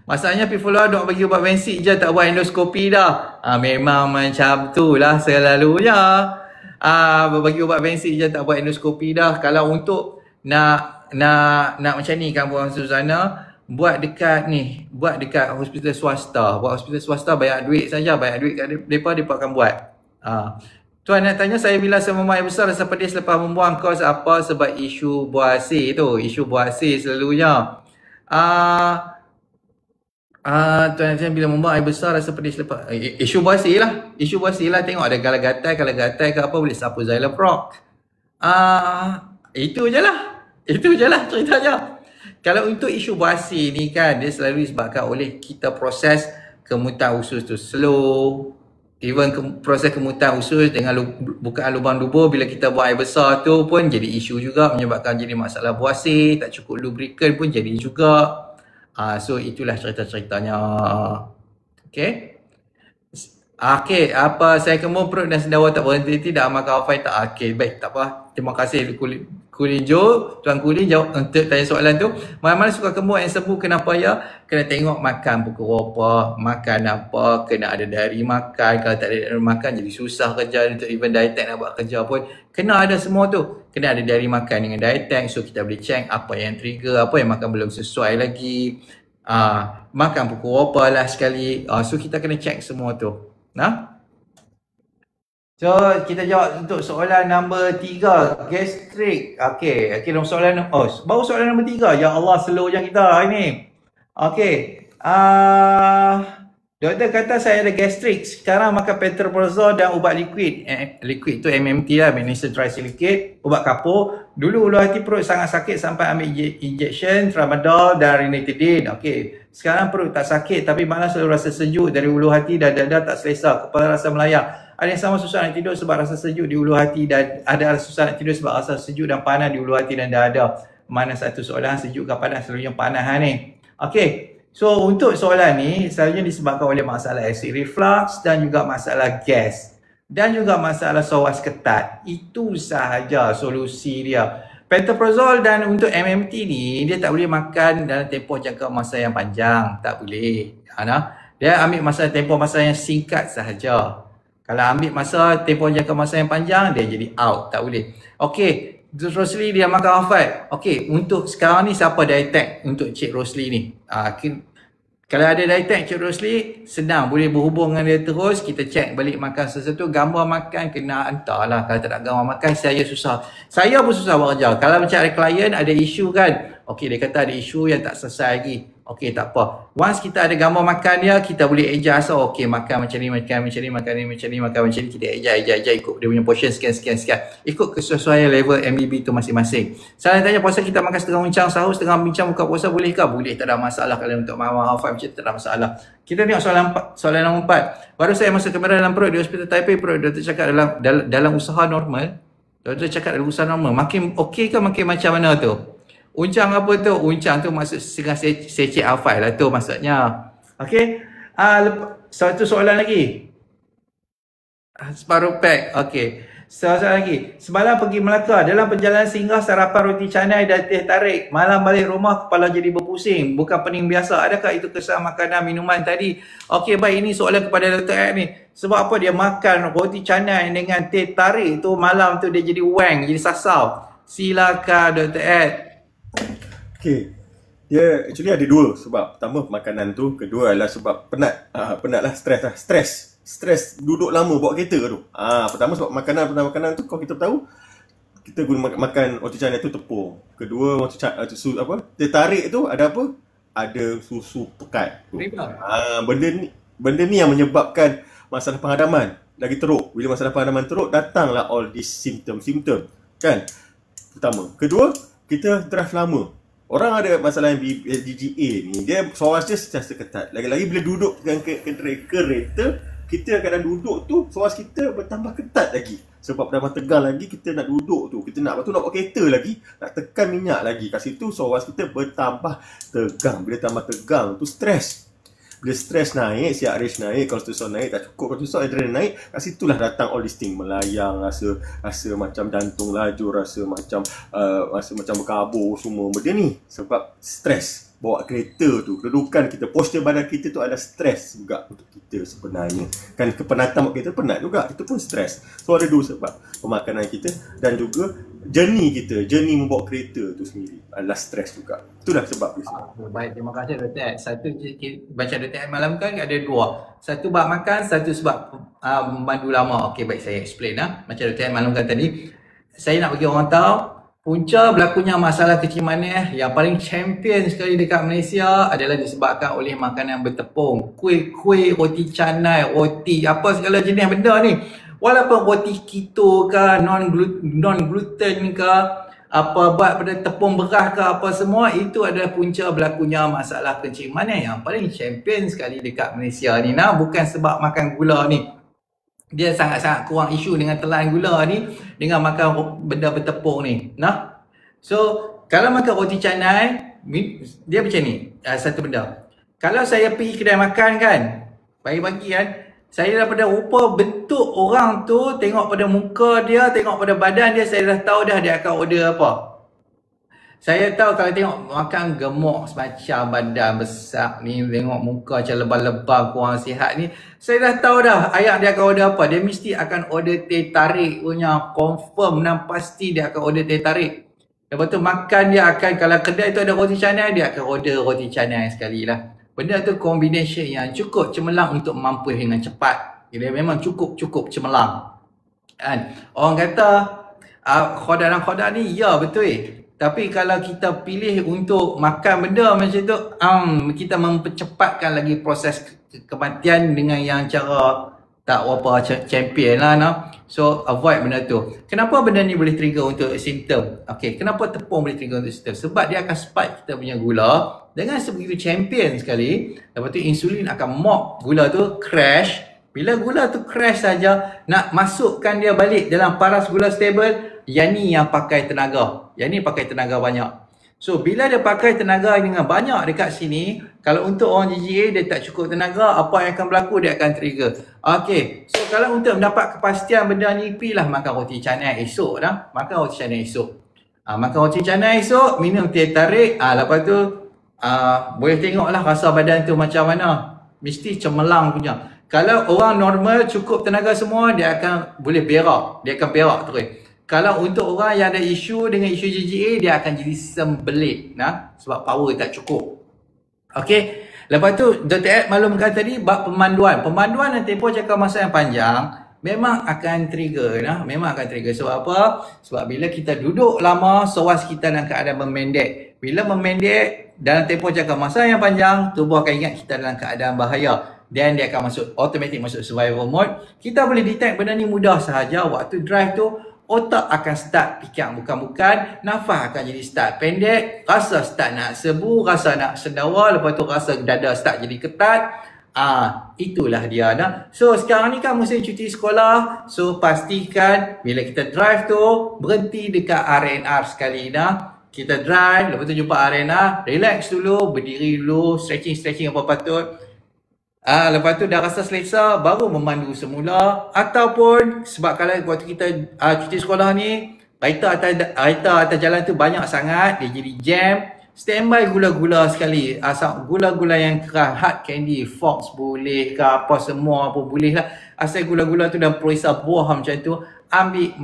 Masalahnya Pivola dok bagi ubat bensik je, tak buat endoskopi dah. Memang macam tu lah selalunya. Bagi ubat bensik je, tak buat endoskopi dah. Kalau untuk nak macam ni kan Puan Susana, buat dekat hospital swasta. Buat hospital swasta bayar duit saja, bayar duit kat depa akan buat. Tuan nak tanya saya bila saya membuang air besar rasa pedih selepas membuang, kos apa? Sebab isu buah asir tu, isu buah asir selalunya. Tuan nak tanya bila membuang air besar rasa pedih selepas isu buah asir lah, tengok ada gatal ke apa, boleh sapu Xyloproc. Itu je lah ceritanya. Kalau untuk isu buah asir ni kan, dia selalu disebabkan oleh kita proses kemutan usus tu slow. Even proses kemutan usus dengan bukaan lubang dubur, bila kita buang air besar tu pun jadi isu juga, menyebabkan jadi masalah buah asir, tak cukup lubricant pun jadi juga. So itulah cerita-ceritanya. Okay. Okay, saya kemur perut dan sendawa tak berhenti, tidak makan alfai tak. Okay, baik, tak apa. Terima kasih Kulin Jo, Tuan Kulin jawab untuk tanya soalan tu. Mana-mana suka kemur yang sembuh, kenapa ya? Kena tengok makan pukul apa, makan apa, kena ada dari makan. Kalau tak ada dari makan jadi susah kerja untuk even Dietech nak buat kerja pun. Kena ada semua tu. Kena ada dari makan dengan Dietech, so kita boleh check apa yang trigger, apa yang makan belum sesuai lagi. Makan pukul apa lah sekali. So kita kena check semua tu. Nah. So kita jawab untuk soalan nombor 3, gastrik. Okey, nombor soalan baru soalan nombor 3. Ya Allah, slow je kita hari ni. Okey. Doktor kata saya ada gastrik. Sekarang makan pantoprazole dan ubat liquid. Liquid tu MMT lah, magnesium trisilicate, ubat kapur. Dulu ulu hati perut sangat sakit sampai ambil injection tramadol dan ranitidine. Okey. Sekarang perut tak sakit tapi malah selalu rasa sejuk dari ulu hati dan dada tak selesa, kepala rasa melayang. Ada yang sama susah nak tidur sebab rasa sejuk di ulu hati, dan ada susah nak tidur sebab rasa sejuk dan panas di ulu hati dan dada. Mana satu soalan, sejuk ke panas? Selalunya panas ni. Okey. So untuk soalan ni selalunya disebabkan oleh masalah acid reflux dan juga masalah gas dan juga masalah sawas ketat. Itu sahaja solusi dia. Pantoprazole dan untuk MMT ni dia tak boleh makan dalam tempoh jangka masa yang panjang, tak boleh. Dia ambil tempoh masa yang singkat sahaja. Kalau ambil tempoh jangka masa yang panjang, dia jadi out. Tak boleh. Okey, Rosli dia makan wafat. Okey, untuk sekarang ni siapa dietect untuk Cik Rosli ni? Kalau ada dietect Cik Rosli, senang. Boleh berhubung dengan dia terus. Kita check balik makan sesuatu. Gambar makan kena hantar lah. Kalau tak nak gambar makan, saya susah. Saya pun susah bekerja. Kalau macam ada klien, ada isu kan. Okey, dia kata ada isu yang tak selesai lagi. Okey, tak apa. Once kita ada gambar makan dia, kita boleh adjust. Okey, makan macam ni, makan macam ni, makan ni macam ni, makan macam ni. Kita adjust ikut dia punya portion sekian. Ikut kesesuaian level MBB tu masing-masing. Saya tanya puasa kita makan setengah uncang, sahur setengah bincang, buka puasa boleh ke? Boleh, tak ada masalah. Kalau untuk mama hafal macam tu, tak ada masalah. Kita tengok soalan nombor 4. Baru saya masuk kamera dalam perut di Hospital Taipei, perut doktor cakap dalam usaha normal. Doktor cakap dalam usaha normal. Makin okey ke makin macam mana tu? Uncang apa tu? Uncang tu maksud setengah secik hafal lah tu maksudnya. Okey. Satu soalan lagi. Separuh pack. Okey. Soalan lagi. Semalam pergi Melaka. Dalam perjalanan singgah sarapan roti canai dan teh tarik. Malam balik rumah kepala jadi berpusing. Bukan pening biasa. Adakah itu kesan makanan minuman tadi? Okey, baik. Ini soalan kepada Dr. Ed ni. Sebab apa dia makan roti canai dengan teh tarik tu malam tu dia jadi wang, jadi sasau. Silakan Dr. Ed. Okay, dia actually ada dua sebab. Pertama makanan tu, kedua adalah sebab penat. Penat lah, stres duduk lama bawa kereta tu. Pertama sebab makanan tu, kalau kita tahu kita guna makan roti canai tu tepung. Kedua roti canai teh tarik tu ada apa? Ada susu pekat tu. Benda ni yang menyebabkan masalah penghadaman lagi teruk. Bila masalah penghadaman teruk, datanglah all these symptom kan. Pertama. Kedua, kita drive lama. Orang ada masalah yang DGA ni, dia soas dia sentiasa ketat. Lagi-lagi bila duduk dengan kereta, kita kadang duduk tu, soas kita bertambah ketat lagi. Sebab dah tegang lagi, kita nak duduk tu. Kita nak bawa kereta lagi, nak tekan minyak lagi. Kat situ soas kita bertambah tegang. Bila tambah tegang tu stres. Bila stres naik, CRH naik, kolesterol naik, tak cukup kolesterol, adrenalin naik, kat situlah datang all this thing, melayang, rasa macam jantung laju, rasa macam berkabur semua benda ni sebab stres. Bawa kereta tu, kedudukan kita, postur badan kita tu ada stres juga untuk kita sebenarnya. Kan kepenatan buat kita penat juga, kita pun stres. So ada dua sebab, pemakanan kita dan juga journey membawa kereta tu sendiri adalah stres juga. Itulah sebab dia. Baik, terima kasih Dr. Ed. Satu baca Dr. Ed malam kan ada dua. Satu bab makan, satu sebab memandu lama. Okey, baik saya explain Macam Dr. Ed malam kan tadi. Saya nak bagi orang tahu punca berlakunya masalah kecil manis yang paling champion sekali dekat Malaysia adalah disebabkan oleh makanan bertepung. Kuih, roti canai, roti apa segala jenis benda ni. Walaupun roti keto ke, non-gluten ke, apa buat pada tepung beras ke apa semua, itu adalah punca berlakunya masalah kencing manis yang paling champion sekali dekat Malaysia ni. Bukan sebab makan gula ni. Dia sangat-sangat kurang isu dengan telan gula ni dengan makan benda bertepung ni. So, kalau makan roti canai, dia macam ni. Satu benda. Kalau saya pergi kedai makan kan, pagi-pagi kan, saya daripada rupa bentuk orang tu, tengok pada muka dia, tengok pada badan dia, saya dah tahu dah dia akan order apa. Saya tahu kalau tengok makan gemuk semacam badan besar ni, tengok muka macam lebam-lebam kurang sihat ni, saya dah tahu dah ayat dia akan order apa. Dia mesti akan order teh tarik punya, confirm dan pasti dia akan order teh tarik. Lepas tu makan dia akan, kalau kedai tu ada roti canai, dia akan order roti canai sekali lah. Benda tu combination yang cukup cemerlang untuk mampu dengan cepat. Dia memang cukup cemerlang. Kan? Orang kata khoda ni, ya betul. Tapi kalau kita pilih untuk makan benda macam tu, kita mempercepatkan lagi proses kematian dengan yang cara tak apa champion lah. So avoid benda tu. Kenapa benda ni boleh trigger untuk simptom? Okay, kenapa tepung boleh trigger untuk simptom? Sebab dia akan spike kita punya gula dengan sebegitu champion sekali. Lepas tu insulin akan mop gula tu crash. Bila gula tu crash saja, nak masukkan dia balik dalam paras gula stable, yang ni yang pakai tenaga. Yang ni pakai tenaga banyak. So bila dia pakai tenaga dengan banyak dekat sini, kalau untuk orang GGA dia tak cukup tenaga, apa yang akan berlaku? Dia akan trigger. Okay, so kalau untuk mendapat kepastian benda ni, pilihlah makan roti canai esok dah. Makan roti canai esok. Makan roti canai esok, minum teh tarik. Lepas tu boleh tengoklah rasa badan tu macam mana. Mesti cemerlang punya. Kalau orang normal cukup tenaga semua, dia akan boleh berak. Dia akan berak terus. Kalau untuk orang yang ada isu dengan isu JJA, dia akan jadi sembelit. Sebab power tak cukup. Okey. Lepas tu, Dr. Ed maklumkan tadi bab pemanduan. Pemanduan dan tempoh jangka masa yang panjang memang akan trigger. Memang akan trigger. Sebab apa? Sebab bila kita duduk lama, SOAS kita dalam keadaan memendek. Bila memendek dalam tempoh jangka masa yang panjang, tubuh akan ingat kita dalam keadaan bahaya. Dan dia akan automatic masuk survival mode. Kita boleh detect benda ni mudah sahaja. Waktu drive tu, otak akan start fikir bukan-bukan. Nafas akan jadi start pendek. Rasa start nak sebu, rasa nak sendawa. Lepas tu rasa dada start jadi ketat. Itulah dia. So sekarang ni kan musim cuti sekolah. So pastikan bila kita drive tu, berhenti dekat R&R sekali. Kita drive, lepas tu jumpa R&R. Relax dulu, berdiri dulu, stretching apa patut. Lepas tu dah rasa selesa, baru memandu semula. Ataupun sebab kalau waktu kita cuti sekolah ni, kereta atas jalan tu banyak sangat, dia jadi jam. Standby gula-gula sekali. Gula-gula yang keras, hard candy, Fox boleh ke apa semua pun boleh lah. Asal gula-gula tu dalam perisa buah macam tu, ambil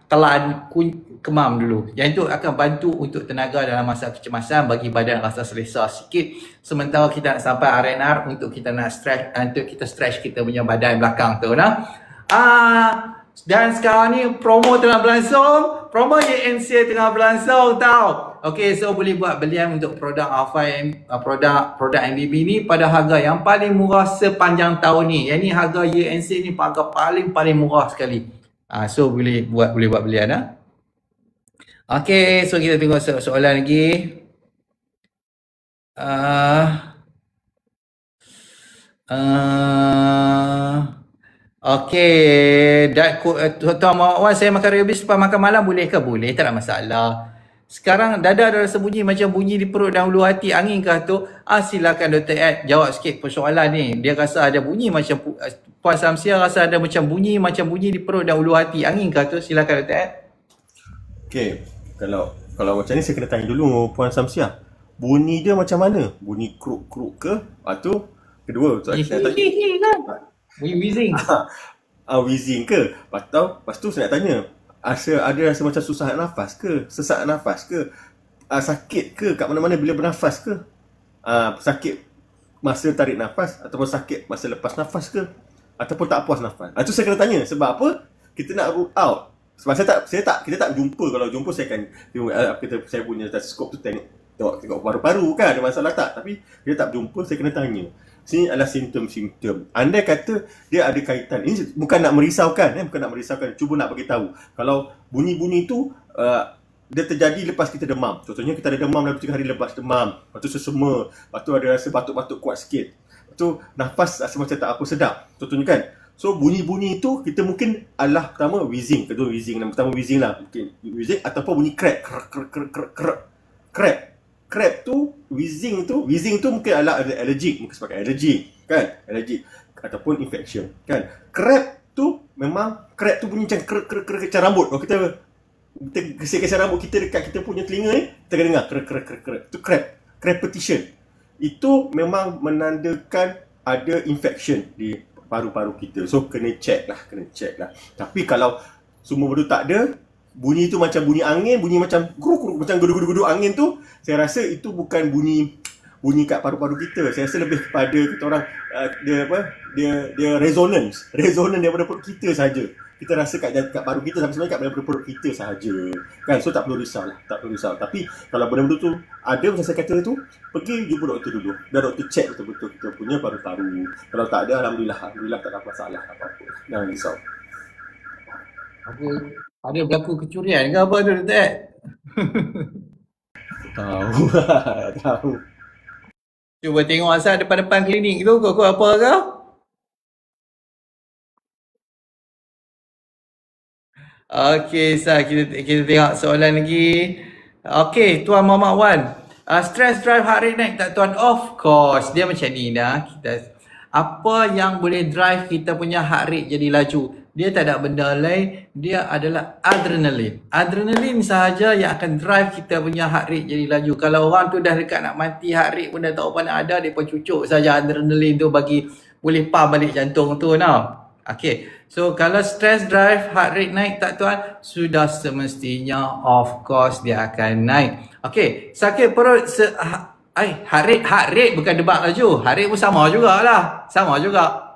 telan kemam dulu. Yang itu akan bantu untuk tenaga dalam masa kecemasan, bagi badan rasa selesa sikit. Sementara kita nak sampai R&R untuk kita nak stretch, untuk kita stretch kita punya badan belakang tu. Dan sekarang ni promo tengah berlangsung. Promo YNC tengah berlangsung tau. Okay, so boleh buat belian untuk produk R5, produk MBB ni pada harga yang paling murah sepanjang tahun ni. Yang ni harga YNC ni harga paling murah sekali. So boleh buat belian. Okay, so kita tengok soalan lagi. Okay, Tuan Wan, saya makan rebis lepas makan malam boleh ke? Boleh, tak ada masalah. Sekarang dada ada rasa bunyi macam bunyi di perut dan ulu hati, angin ke tu? Silakan Dr. Ed jawab sikit persoalan ni. Dia rasa ada bunyi macam Puan Samsia rasa ada macam bunyi di perut dan ulu hati, angin ke tu? Silakan Dr. Ed. Okay, kalau macam ni saya kena tanya dulu Puan Samsia. Bunyi dia macam mana? Bunyi kruk-kruk ke? Tu kedua soalan saya tanya. Bunyi wheezing. Wheezing ke? Lepas tu saya nak tanya, ada rasa macam susah nak nafas ke? Sesak nafas ke? Sakit ke kat mana-mana bila bernafas ke? Sakit masa tarik nafas ataupun sakit masa lepas nafas ke? Ataupun tak puas nafas? Itu saya kena tanya. Sebab apa? Kita nak rule out. Sebab kita tak jumpa. Kalau jumpa saya akan tengok saya punya stetoskop tu tengok paru-paru kan ada masalah tak. Tapi kita tak jumpa, saya kena tanya. Sini adalah simptom-simptom. Andai kata dia ada kaitan, ini bukan nak merisaukan, cuba nak bagi tahu. Kalau bunyi-bunyi tu dia terjadi lepas kita demam. Contohnya kita ada demam dalam 3 hari lepas demam. Lepas tu sesama, lepas tu ada rasa batuk-batuk kuat sikit. Lepas tu nafas rasa macam tak apa sedap. Contohnya kan. So bunyi-bunyi itu kita mungkin adalah pertama wheezing, kedua wheezing, dan pertama wheezing lah. Mungkin wheezing ataupun bunyi crack. Crack tu, wheezing tu mungkin adalah allergic, mungkin sebabkan allergic kan, allergic ataupun infection kan. Crack tu memang bunyi macam krek macam rambut. Kalau kita gesek-gesek rambut kita dekat kita punya telinga ni, kita kena dengar krek. Tu crepetition. Itu memang menandakan ada infection di paru-paru kita. So kena check lah. Tapi kalau semua benda tak ada, bunyi tu macam bunyi angin, bunyi macam guruk-guruk, macam gudu-gudu angin tu, saya rasa itu bukan bunyi kat paru-paru kita. Saya rasa lebih kepada kita orang dia resonance daripada perut kita saja. Kita rasa kat paru kita sampai sebenarnya kat perut kita sahaja. Kan, so tak perlu risau. Tapi kalau benda-benda tu ada macam saya kata tu, pergi jumpa doktor dulu. Biar doktor check betul-betul kita punya paru-paru. Kalau tak ada, alhamdulillah tak ada masalah apa-apa. Jangan risau. Ada berlaku kecurian ke apa tu, Dr. Tahu. Cuba tengok asal depan-depan klinik tu kau apa ke? Okey, kita tengok soalan lagi. Okey, Tuan Muhammad Wan. Stress drive heart rate naik tak Tuan? Of course, dia macam ni dah. Apa yang boleh drive kita punya heart rate jadi laju? dia tak ada benda lain, dia adalah adrenalin. Adrenalin sahaja yang akan drive kita punya heart rate jadi laju. Kalau orang tu dah dekat nak mati, heart rate pun dah tak apa nak ada, dia pun cucuk saja adrenalin tu bagi boleh pump balik jantung tu now. Okay, so kalau stress drive heart rate naik tak tuan, sudah semestinya of course dia akan naik. Okay, sakit perut heart rate bukan debat laju. Heart rate pun sama jugalah. Sama juga.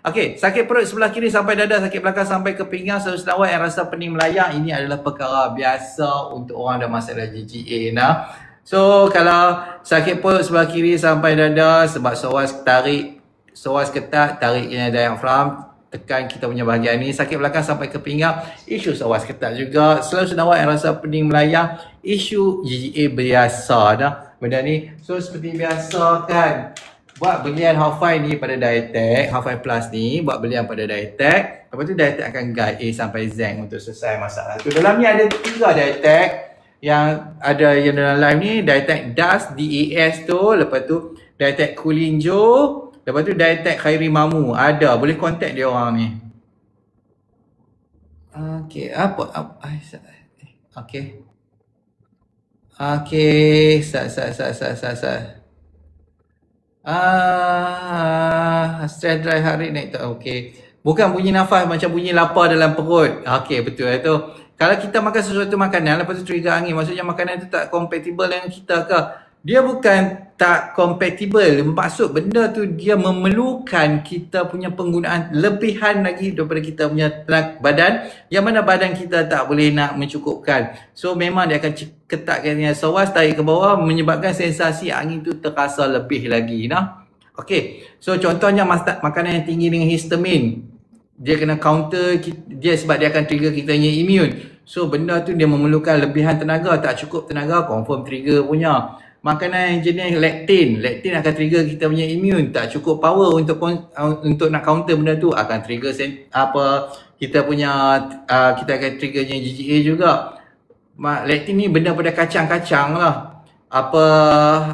Okey, sakit perut sebelah kiri sampai dada, sakit belakang sampai ke pinggang, selalu senawat yang rasa pening melayang, ini adalah perkara biasa untuk orang ada masalah GGA nah. So kalau sakit perut sebelah kiri sampai dada sebab soas ketat, tarik diafram, tekan kita punya bahagian ni. Sakit belakang sampai ke pinggang, isu soas ketat juga. Selalu senawat yang rasa pening melayang, isu GGA biasa dah benda ni. So seperti biasa kan, buat belian Halfai ni pada Diatech, Halfai Plus ni buat belian pada Diatech. Lepas tu Diatech akan guide A sampai Z untuk selesai masalah tu. Dalam ni ada 3 Diatech yang ada yang dalam live ni. Diatech DAS, DAS tu. Lepas tu Diatech Kulinjo. Lepas tu Diatech Khairi Mamu. Ada, boleh contact dia orang ni. Okay, okay. Okay, stress drive heart rate naik tak? Okey. Bukan bunyi nafas macam bunyi lapar dalam perut. Okey, betul itu. Kalau kita makan sesuatu makanan lepas tu trigger angin, maksudnya makanan tu tak compatible dengan kita ke? Dia bukan tak compatible. Maksud benda tu dia memerlukan kita punya penggunaan lebihan lagi daripada kita punya badan, yang mana badan kita tak boleh nak mencukupkan. So memang dia akan ketatkan dengan soas, tarik ke bawah, menyebabkan sensasi angin tu terasa lebih lagi nah. Okey. So contohnya makanan yang tinggi dengan histamin, dia kena counter dia sebab dia akan trigger kita punya immune. So benda tu dia memerlukan lebihan tenaga, tak cukup tenaga confirm trigger punya. Makanan yang jenis lectin akan trigger kita punya immune, tak cukup power untuk nak counter benda tu, akan trigger kita akan triggernya GGA juga. Lectin ni benda pada kacang-kacang lah.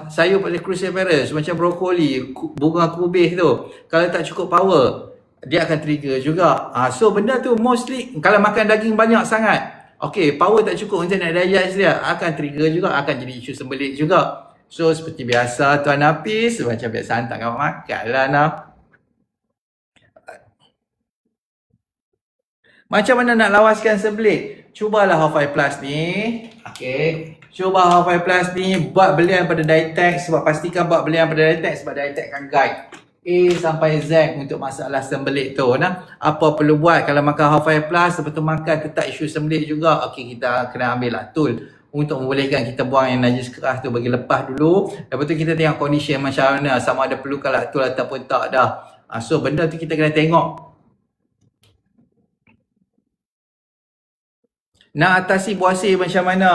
Sayur pada cruciferous macam brokoli, bunga kubis tu, kalau tak cukup power dia akan trigger juga. So benda tu mostly kalau makan daging banyak sangat, okey, power tak cukup untuk nak digest dia, akan trigger juga, akan jadi isu sembelit juga. So seperti biasa Tuan Hafiz, macam biasa hantar kawan makan lah nah. Macam mana nak lawaskan sembelit? Cubalah Halfai Plus ni. Okey, cuba Halfai Plus ni buat belian pada Diatech, sebab pastikan buat belian pada Diatech sebab Diatech akan guide A sampai Z untuk masalah sembelit tu nah. Apa perlu buat kalau makan Halfai Plus, lepas tu makan tetap isu sembelit juga. Okey, kita kena ambil lah tool untuk membolehkan kita buang yang najis keras tu, bagi lepas dulu. Lepas tu kita tengok kondisi macam mana, sama ada perlu kalau tool ataupun tak dah. So benda tu kita kena tengok. Nak atasi buasir macam mana?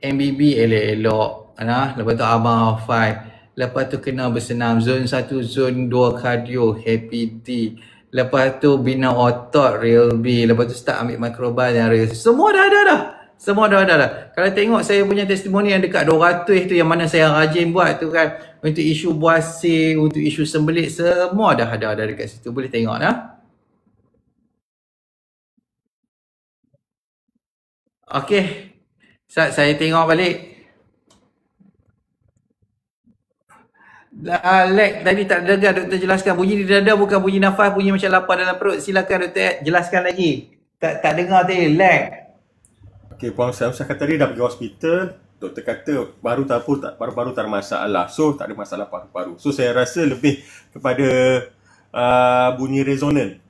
MBB elok-elok nah. Lepas tu Abang Halfai. Lepas tu kena bersenam. Zon 1, zon 2 cardio, happy D. Lepas tu bina otot, real B. Lepas tu start ambil microbal dan real C. Semua dah ada dah. Semua dah ada dah. Kalau tengok saya punya testimoni yang dekat 200 tu, yang mana saya rajin buat tu kan, untuk isu buasir, untuk isu sembelit, semua dah ada dekat situ. Boleh tengok nah. Okey. Saya tengok balik. Lag tadi tak dengar doktor jelaskan. Bunyi di dada bukan bunyi nafas, bunyi macam lapar dalam perut. Silakan doktor jelaskan lagi. Tak dengar tadi lag. Okey, Puan Ustaz kata tadi dah pergi hospital, doktor kata paru-paru tak ada masalah. So tak ada masalah paru-paru. So saya rasa lebih kepada bunyi resonan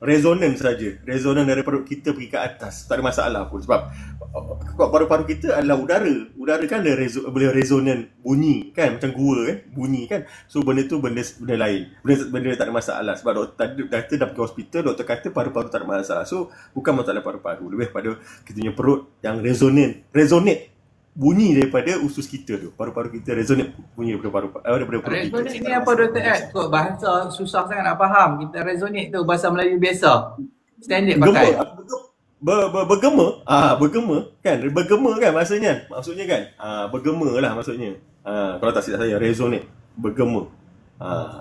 saja. Resonan dari perut kita pergi ke atas, tak ada masalah pun. Sebab paru-paru kita adalah udara kan boleh resonan bunyi kan, macam gua kan bunyi kan. So benda tu benda lain, benda tak ada masalah. Sebab doktor dah pergi hospital, doktor kata paru-paru tak ada masalah. So bukan masalah paru-paru, lebih pada kita punya perut yang resonate bunyi daripada usus kita tu. Paru-paru kita resonate bunyi daripada perut kita. Resonate ni apa doktor Ed? Kok bahasa susah sangat nak faham. Kita resonate tu bahasa Melayu biasa, standard pakai. Bergema kan, bergema kan maksudnya kan, bergema lah maksudnya. Kalau tak silap saya resonate, bergema.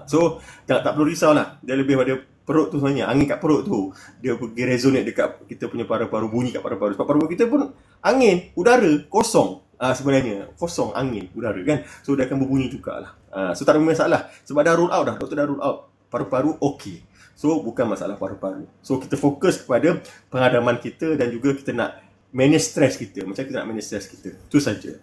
So tak perlu risau lah, dia lebih pada Perut tu sebenarnya, angin kat perut tu dia pergi resonate dekat kita punya paru-paru, bunyi kat paru-paru. Sebab paru-paru kita pun angin, udara kosong. Sebenarnya kosong angin, udara kan. So dia akan berbunyi jugalah. So tak ada masalah. Sebab dah rule out dah, doktor dah rule out. Paru-paru okey. So bukan masalah paru-paru. So kita fokus kepada pengadaman kita dan juga kita nak manage stress kita. Macam kita nak manage stress kita. Itu saja.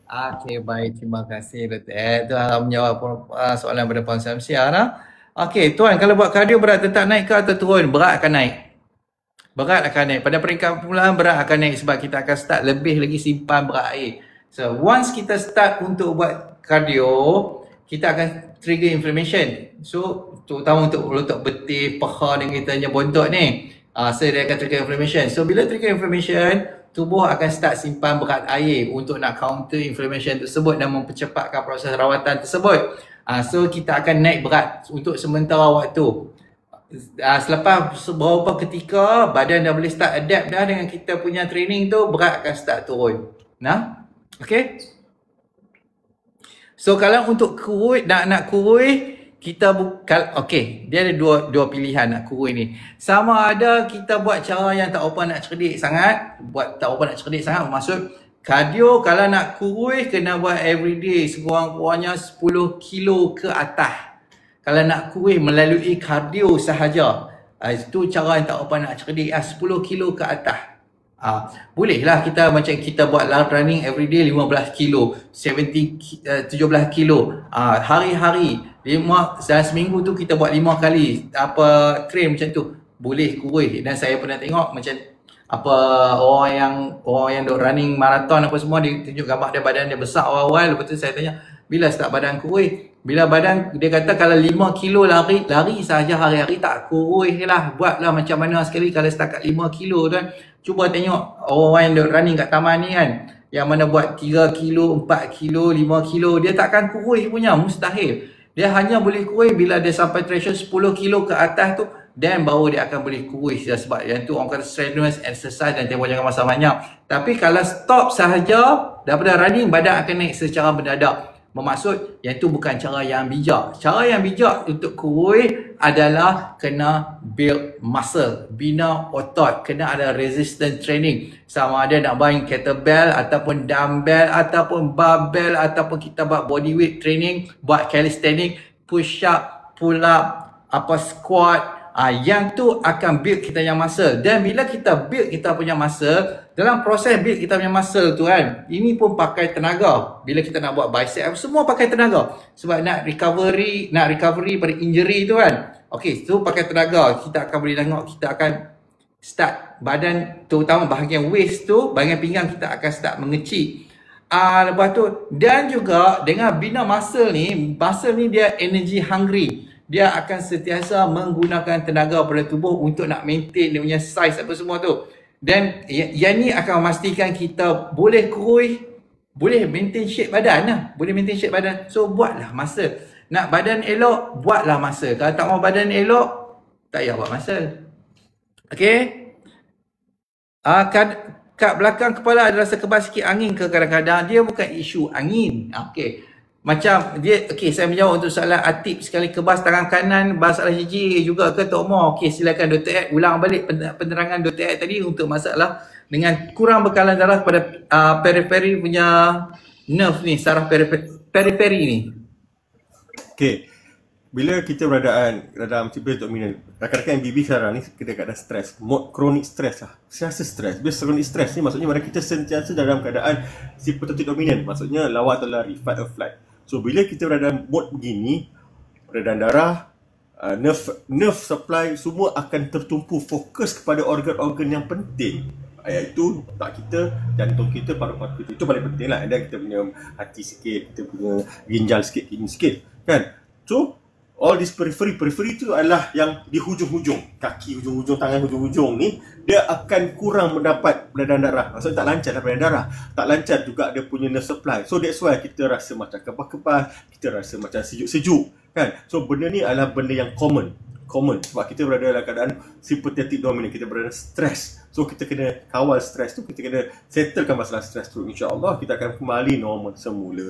Okey, baik. Terima kasih Dr. Ed. Itu menjawab soalan pada Puan Samsiah lah. Okey, Tuan, kalau buat kardio berat tetap naik ke atau turun? Berat akan naik. Berat akan naik. Pada peringkat permulaan berat akan naik sebab kita akan start lebih lagi simpan berat air. So, once kita start untuk buat kardio, kita akan trigger inflammation. So, terutama untuk otot betis, paha dan kita punya bontot ni. So, dia akan trigger inflammation. So, bila trigger inflammation, tubuh akan start simpan berat air untuk nak counter inflammation tersebut dan mempercepatkan proses rawatan tersebut. So kita akan naik berat untuk sementara waktu. Selepas beberapa ketika badan dah boleh start adapt dah dengan kita punya training tu, berat akan start turun. Nah, okay. So kalau untuk kurus, nak kurus, kita bukan, okay, dia ada dua pilihan nak kurus ni. Sama ada kita buat cara yang tak apa nak cerdik sangat, maksud kardio kalau nak kurus kena buat everyday sekurang-kurangnya 10 kilo ke atas. Kalau nak kurus melalui kardio sahaja, itu cara yang tak apa nak cerdik, 10 kilo ke atas. Bolehlah kita macam kita buat running everyday 15 kilo, 17 kilo, hari-hari, dalam seminggu tu kita buat 5 kali train macam tu. Boleh kurus. Dan saya pernah tengok macam orang yang duk running marathon apa semua, dia tunjuk gambar dia, badan dia besar awal-awal. Lepas tu saya tanya, bila start badan kurus? Bila badan, dia kata kalau 5 kilo lari sahaja hari-hari tak kurus lah. Buatlah macam mana sekali kalau setakat 5 kilo tu kan. Cuba tengok orang yang duk running kat taman ni kan, yang mana buat 3 kilo, 4 kilo, 5 kilo, dia takkan kurus punya, mustahil. Dia hanya boleh kurus bila dia sampai threshold 10 kilo ke atas tu, dan baru dia akan boleh kurus. Sebab yang tu orang kata strenuous exercise dan tempoh jangan masa banyak. Tapi kalau stop sahaja daripada running, badan akan naik secara mendadak. Bermaksud yang tu bukan cara yang bijak. Cara yang bijak untuk kurus adalah kena build muscle, bina otot, kena ada resistance training. Sama ada nak main kettlebell ataupun dumbbell ataupun barbell ataupun kita buat body weight training, buat calisthenics, push up, pull up, squat. Yang tu akan build kita yang muscle. Dan bila kita build kita punya muscle, dalam proses build kita punya muscle tu kan, ini pun pakai tenaga. Bila kita nak buat bicep, semua pakai tenaga. Sebab nak recovery pada injury tu kan. Okay, tu pakai tenaga. Kita akan boleh tengok, kita akan start badan, terutama bahagian waist tu, bahagian pinggang kita akan start mengecil. Lepas tu, dan juga dengan bina muscle ni dia energy hungry. Dia akan sentiasa menggunakan tenaga pada tubuh untuk nak maintain dia punya size apa semua tu. Dan yang ni akan memastikan kita boleh kurus, boleh maintain shape badan lah. Boleh maintain shape badan. So buatlah muscle. Nak badan elok, buatlah muscle. Kalau tak mau badan elok, tak payah buat muscle. Okay. Kat belakang kepala ada rasa kebal sikit angin ke kadang-kadang. Dia bukan isu angin. Okay. Macam dia, okay, saya menjawab untuk soalan Atib sekali, kebas tangan kanan, masalah gigi juga ke Tok Mo? Okay, silakan Dr. Ed ulang balik penerangan Dr. Ed tadi untuk masalah dengan kurang bekalan darah pada periferi punya nerve ni, saraf periferi ni. Okay, bila kita beradaan dalam tipe dominan, rakan-rakan MBB sekarang ni kena keadaan stres, mod kronik stres lah, sentiasa stres. Bila kronik stres ni maksudnya mana kita sentiasa dalam keadaan simpatetik dominan, maksudnya lawan atau lari, fight or flight. So bila kita berada dalam mode begini, peredaran darah, nerve supply semua akan tertumpu fokus kepada organ-organ yang penting, iaitu otak kita, jantung kita, paru-paru kita. Itu paling penting lah. Dan kita punya hati sikit, kita punya ginjal sikit, kidney sikit kan. So all this periphery tu adalah yang di hujung-hujung, kaki hujung-hujung, tangan hujung-hujung ni, dia akan kurang mendapat peredaran darah. Maksudnya tak lancar peredaran darah. Tak lancar juga dia punya nerve supply. So that's why kita rasa macam kebas-kebas, kita rasa macam sejuk-sejuk kan. So benda ni adalah benda yang common. Sebab kita berada dalam keadaan sympathetic dominant, kita berada stres. So kita kena kawal stres tu, kita kena settlekan masalah stres tu. InsyaAllah kita akan kembali normal semula.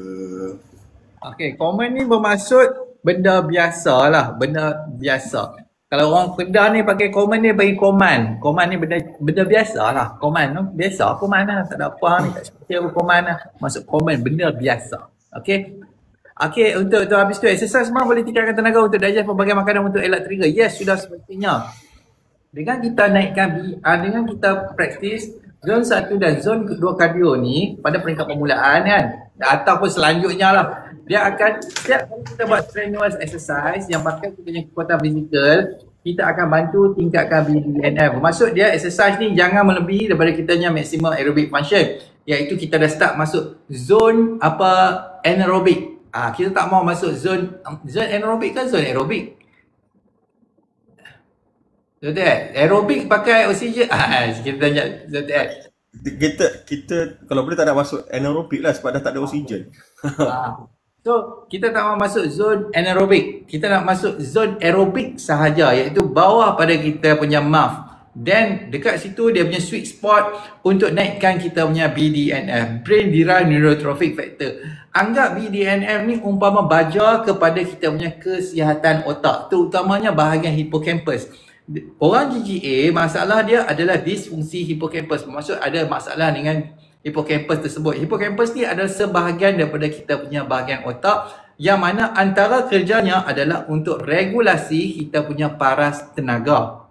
Okay, common ni bermaksud benda biasa lah, benda biasa. Kalau orang Kedah ni pakai command ni bagi command. Command ni benda biasa lah. Command tu biasa. Command lah. Tak ada apa ni. Tak seperti apa command lah. Masuk command benda biasa. Okay. Okay, untuk habis tu exercise memang boleh tingkatkan tenaga untuk digest pelbagai makanan untuk elak trigger. Yes, sudah semestinya. Dengan kita naikkan, dengan kita praktis zon 1 dan zon 2 cardio ni pada peringkat permulaan kan, ataupun selanjutnya lah, dia akan setiap kali kita buat strenuous exercise yang pakai kita punya kekuatan fizikal, kita akan bantu tingkatkan BDNF. Maksud dia exercise ni jangan melebihi daripada kita punya maximum aerobic function, iaitu kita dah start masuk zon anaerobic. Kita tak mau masuk zon anaerobic ke zon aerobik? Betul. Aerobik pakai oksigen. Kita tanya betul. Kita kalau boleh tak nak masuk anaerobik lah sebab dah tak ada oksigen. So, kita tak mau masuk zon anaerobik. Kita nak masuk zon aerobik sahaja, iaitu bawah pada kita punya MAF. Dan dekat situ dia punya sweet spot untuk naikkan kita punya BDNF, Brain Derived Neurotrophic Factor. Anggap BDNF ni umpama baja kepada kita punya kesihatan otak, terutamanya bahagian hippocampus. Orang GGA, masalah dia adalah disfungsi hippocampus. Maksud ada masalah dengan hippocampus tersebut. Hippocampus ni adalah sebahagian daripada kita punya bahagian otak yang mana antara kerjanya adalah untuk regulasi kita punya paras tenaga.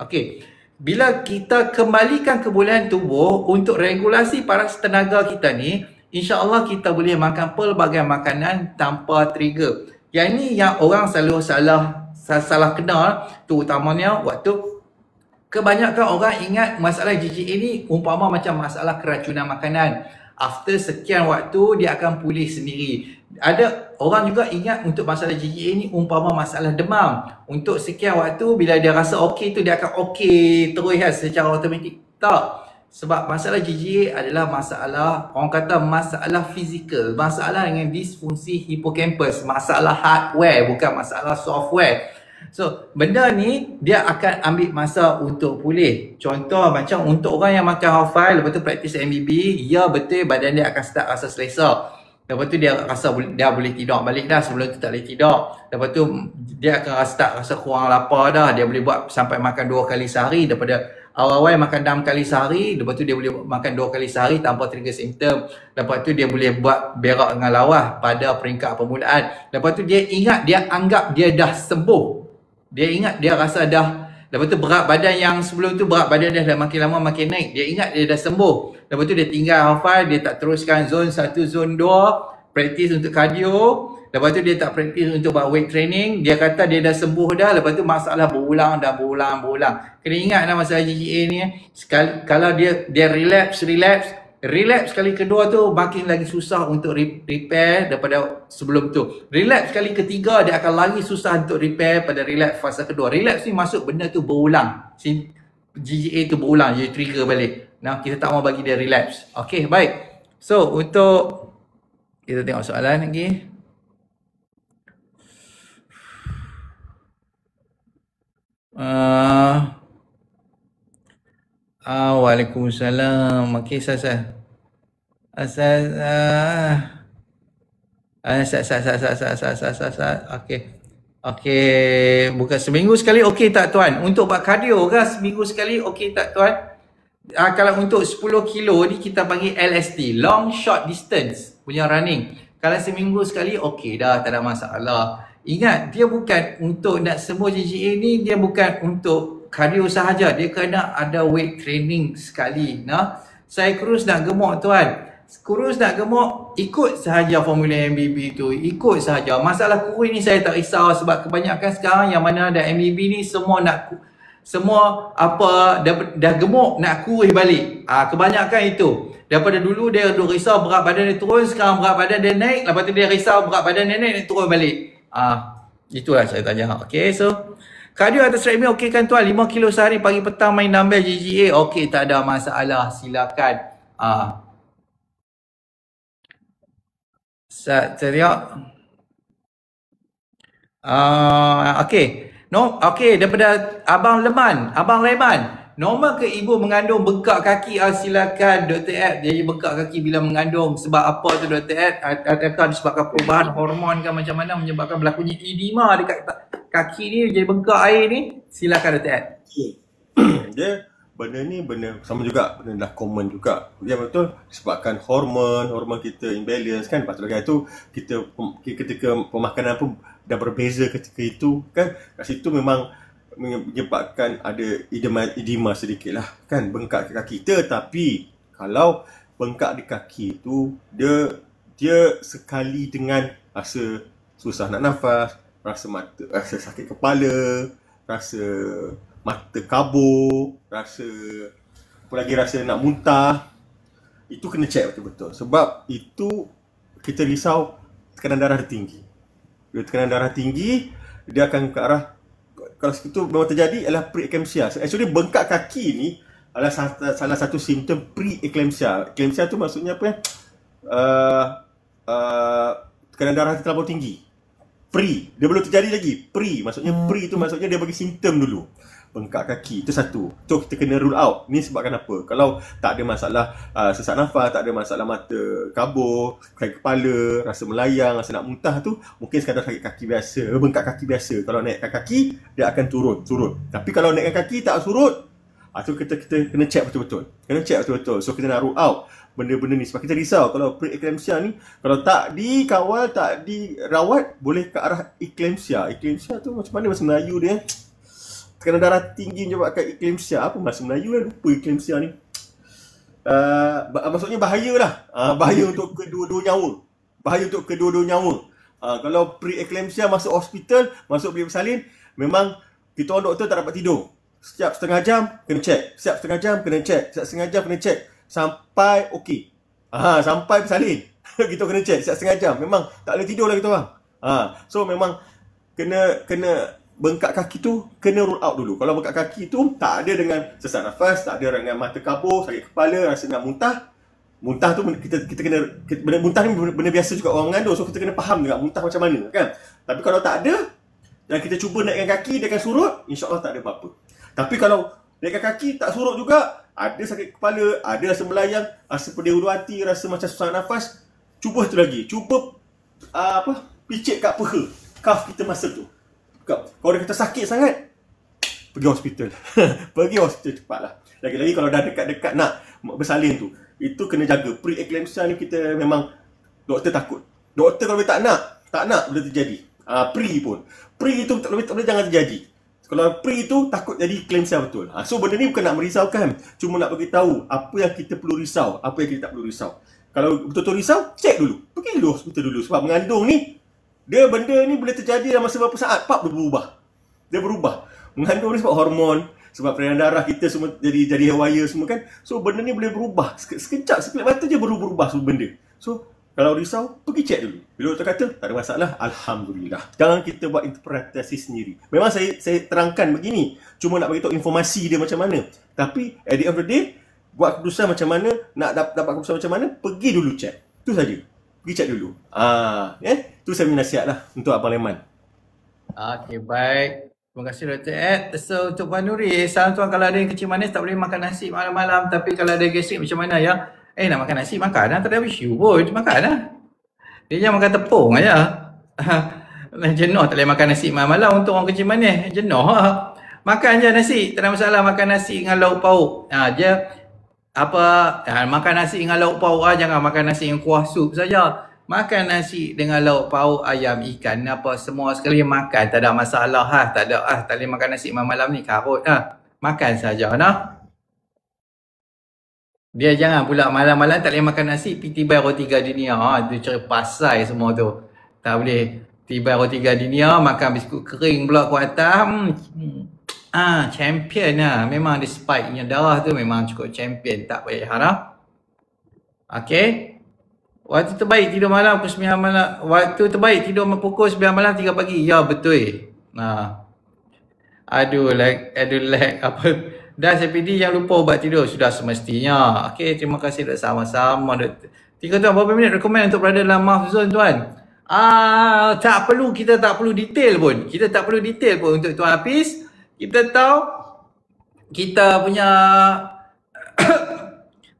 Okey. Bila kita kembalikan kebolehan tubuh untuk regulasi paras tenaga kita ni, insya-Allah kita boleh makan pelbagai makanan tanpa trigger. Yang ni yang orang selalu salah kenal, terutamanya waktu kebanyakan orang ingat masalah GGA ni umpama macam masalah keracunan makanan. After sekian waktu dia akan pulih sendiri. Ada orang juga ingat untuk masalah GGA ni umpama masalah demam. Untuk sekian waktu bila dia rasa okey tu dia akan okey terus secara automatik. Tak. Sebab masalah GGA adalah masalah, orang kata masalah fizikal, masalah dengan disfungsi hippocampus, masalah hardware bukan masalah software. So, benda ni dia akan ambil masa untuk pulih. Contoh macam untuk orang yang makan hafal, lepas tu praktis MBB, ya betul badan dia akan start rasa selesa. Lepas tu dia rasa dia boleh tidur balik dah, sebelum tu tak boleh tidur. Lepas tu dia akan start rasa kurang lapar dah, dia boleh buat sampai makan 2 kali sehari daripada awal-awal makan 6 kali sehari, lepas tu dia boleh makan 2 kali sehari tanpa trigger simptom. Lepas tu dia boleh buat berak dengan lawah pada peringkat permulaan. Lepas tu dia ingat, dia anggap dia dah sembuh. Dia ingat dia rasa dah, lepas tu berat badan yang sebelum tu berat badan dia dah makin lama makin naik. Dia ingat dia dah sembuh. Lepas tu dia tinggal hafal, dia tak teruskan zon 1, zon 2, praktis untuk cardio. Lepas tu dia tak praktis untuk buat weight training. Dia kata dia dah sembuh dah. Lepas tu masalah berulang dan berulang. Kena ingat lah masalah GGA ni. Sekali, kalau dia relapse kali kedua tu makin lagi susah untuk repair daripada sebelum tu. Relapse kali ketiga dia akan lagi susah untuk repair pada relapse fasa kedua. Relapse ni masuk benda tu berulang. GGA tu berulang, jadi trigger balik. Kita tak mau bagi dia relapse. Okey, baik. So, untuk kita tengok soalan lagi. Waalaikumsalam. Okey, Okey, bukan seminggu sekali okey tak tuan? Untuk buat cardio kan seminggu sekali okey tak tuan? Kalau untuk 10 kilo ni kita panggil LSD, long short distance punya running. Kalau seminggu sekali okey dah, tak ada masalah. Ingat, dia bukan untuk nak sembuh GGA ni, dia bukan untuk cardio sahaja, dia kena ada weight training sekali. Saya kurus nak gemuk tuan. Kurus nak gemuk, ikut sahaja formula MBB tu, ikut sahaja. Masalah kurus ni saya tak risau sebab kebanyakan sekarang yang mana ada MBB ni semua dah gemuk nak kurus balik. Kebanyakan itu. Daripada dulu dia duk risau berat badan dia turun, sekarang berat badan dia naik, lepas tu dia risau berat badan dia naik, dia turun balik. Itulah saya tanya. Okay, so cardio atas treadmill okey kan tuan? 5 kilo sehari pagi petang main dumbbell GGA. Okey, tak ada masalah. Silakan. Tengok. Okey. Okey, daripada Abang Leman. Normal ke ibu mengandung bengkak kaki? Silakan Dr. Ed. Jadi bengkak kaki bila mengandung sebab apa tu Dr. Ed? Adakah disebabkan perubahan hormon ke macam mana menyebabkan berlakunya edema dekat kaki ni jadi bengkak air ni, silakan Dr. Ed. Dia benda ni benda sama juga, benda dah common juga. Dia betul sebabkan hormon kita imbalance kan. Lepas tu lagi itu kita ketika pemakanan pun dah berbeza ketika itu kan. Kat situ memang menyebabkan ada edema sedikit lah kan, bengkak ke kaki. Tetapi kalau bengkak di kaki itu dia sekali dengan rasa susah nak nafas, rasa sakit kepala, rasa mata kabur, rasa nak muntah, itu kena check betul-betul. Sebab itu kita risau tekanan darah tinggi. Bila tekanan darah tinggi, dia akan ke arah, kalau itu memang terjadi adalah pre-eclampsia. Actually bengkak kaki ni adalah salah satu simptom pre-eclampsia. Eclampsia tu maksudnya apa ya? Tekanan darah terlalu tinggi. Pre, dia belum terjadi lagi. Pre, maksudnya pre tu maksudnya dia bagi simptom dulu. Bengkak kaki, itu satu. So kita kena rule out. Ni sebabkan apa? Kalau tak ada masalah sesak nafas, tak ada masalah mata kabur, sakit kepala, rasa melayang, rasa nak muntah tu, mungkin sekadar sakit kaki biasa, bengkak kaki biasa. Kalau naikkan kaki, dia akan surut. Tapi kalau naikkan kaki tak surut, tu kita kena check betul-betul. So kita nak rule out benda-benda ni sebab kita risau kalau pre-eclampsia ni kalau tak dikawal, tak dirawat, boleh ke arah eclampsia. Eclampsia tu macam mana bahasa Melayu dia? Tekanan darah tinggi menyebabkan eclampsia. Apa bahasa Melayu lah, lupa eclampsia ni. Maksudnya bahaya lah. Bahaya untuk kedua-dua nyawa. Kalau pre-eclampsia masuk hospital, masuk bilik bersalin, memang kita orang doktor tak dapat tidur. Setiap setengah jam kena check. Setiap setengah jam kena check. Sampai okey. Sampai bersalin. Kita kena check setiap setengah jam. Memang tak boleh tidur lah kita orang. So memang kena bengkak kaki tu kena rule out dulu. Kalau bengkak kaki tu tak ada dengan sesak nafas, tak ada dengan mata kabur, sakit kepala, rasa nak muntah. Muntah tu kita kena muntah ni benda biasa juga orang mengandung. So kita kena faham juga muntah macam mana kan. Tapi kalau tak ada dan kita cuba naikkan kaki dia akan surut, insya-Allah tak ada apa-apa. Tapi kalau naikkan kaki tak surut juga, ada sakit kepala, ada rasa melayang, rasa pedih ulu hati, rasa macam susah nafas, cuba tu lagi. Cuba picit kat peha, kaf kita masa tu. Kalau dia kata sakit sangat, pergi hospital. Pergi hospital cepatlah. Lagi-lagi kalau dah dekat-dekat nak bersalin tu, itu kena jaga. Pre-eclampsia ni kita memang doktor takut. Doktor kalau tak nak boleh terjadi. Pre pun. Pre itu tak boleh jangan terjadi. Kalau pre itu takut jadi eclampsia betul. So benda ni bukan nak merisaukan, cuma nak bagi tahu apa yang kita perlu risau, apa yang kita tak perlu risau. Kalau betul-betul risau, cek dulu. Pergi dulu hospital dulu sebab mengandung ni benda ni boleh terjadi dalam masa beberapa saat, dia berubah. Mengandung ni sebab hormon, sebab peredaran darah kita semua jadi haywire semua kan. So benda ni boleh berubah. Sekejap, sekelip mata je berubah semua benda. So kalau risau, pergi cek dulu. Bila doktor kata tak ada masalah, alhamdulillah. Jangan kita buat interpretasi sendiri. Memang saya terangkan begini, cuma nak bagi tahu informasi dia macam mana. Tapi at the end of the day, buat keputusan macam mana, nak dapat keputusan macam mana, pergi dulu cek. Itu saja. Pergi cek dulu. Itu saya punya nasihat lah untuk Abang Leman. Okey, baik. Terima kasih Dr. Ed. So untuk Puan Nuri, salam tuan, kalau ada yang kecil manis tak boleh makan nasi malam-malam, tapi kalau ada gastrik macam mana ya? Nak makan nasi, makan lah. Tak ada isu pun, makan lah. Dia jangan makan tepung aja. Jenuh tak boleh makan nasi malam-malam untuk orang kecil manis. Jenuh lah. Makan je nasi, tak ada masalah. Makan nasi dengan lauk pauk. Makan nasi dengan lauk pauk lah. Jangan makan nasi dengan kuah sup saja. Makan nasi dengan lauk pauk, ayam, ikan, apa semua sekali makan. Tak ada masalah lah. Tak boleh makan nasi malam-malam ni, karut lah. Makan saja nah. Dia jangan pula malam-malam tak boleh makan nasi, pergi tibai roti gardenia. Dia cari pasai semua tu. Tak boleh. Tibai roti gardenia, makan biskut kering pula kuat atas. Champion lah. Memang dia spike-nya darah tu memang cukup champion. Tak payah harap. Okay. Waktu terbaik tidur malam pukul 9 malam. Waktu terbaik tidur pukul 9 malam 3 pagi. Ya betul. Aduh apa. Dah CPD yang lupa ubat tidur sudah semestinya. Okey, terima kasih dah sama-sama. Tiga tuan, berapa minit rekomen untuk berada dalam MAF zone tuan? Kita tak perlu detail pun. Untuk Tuan Hafiz. Kita tahu kita punya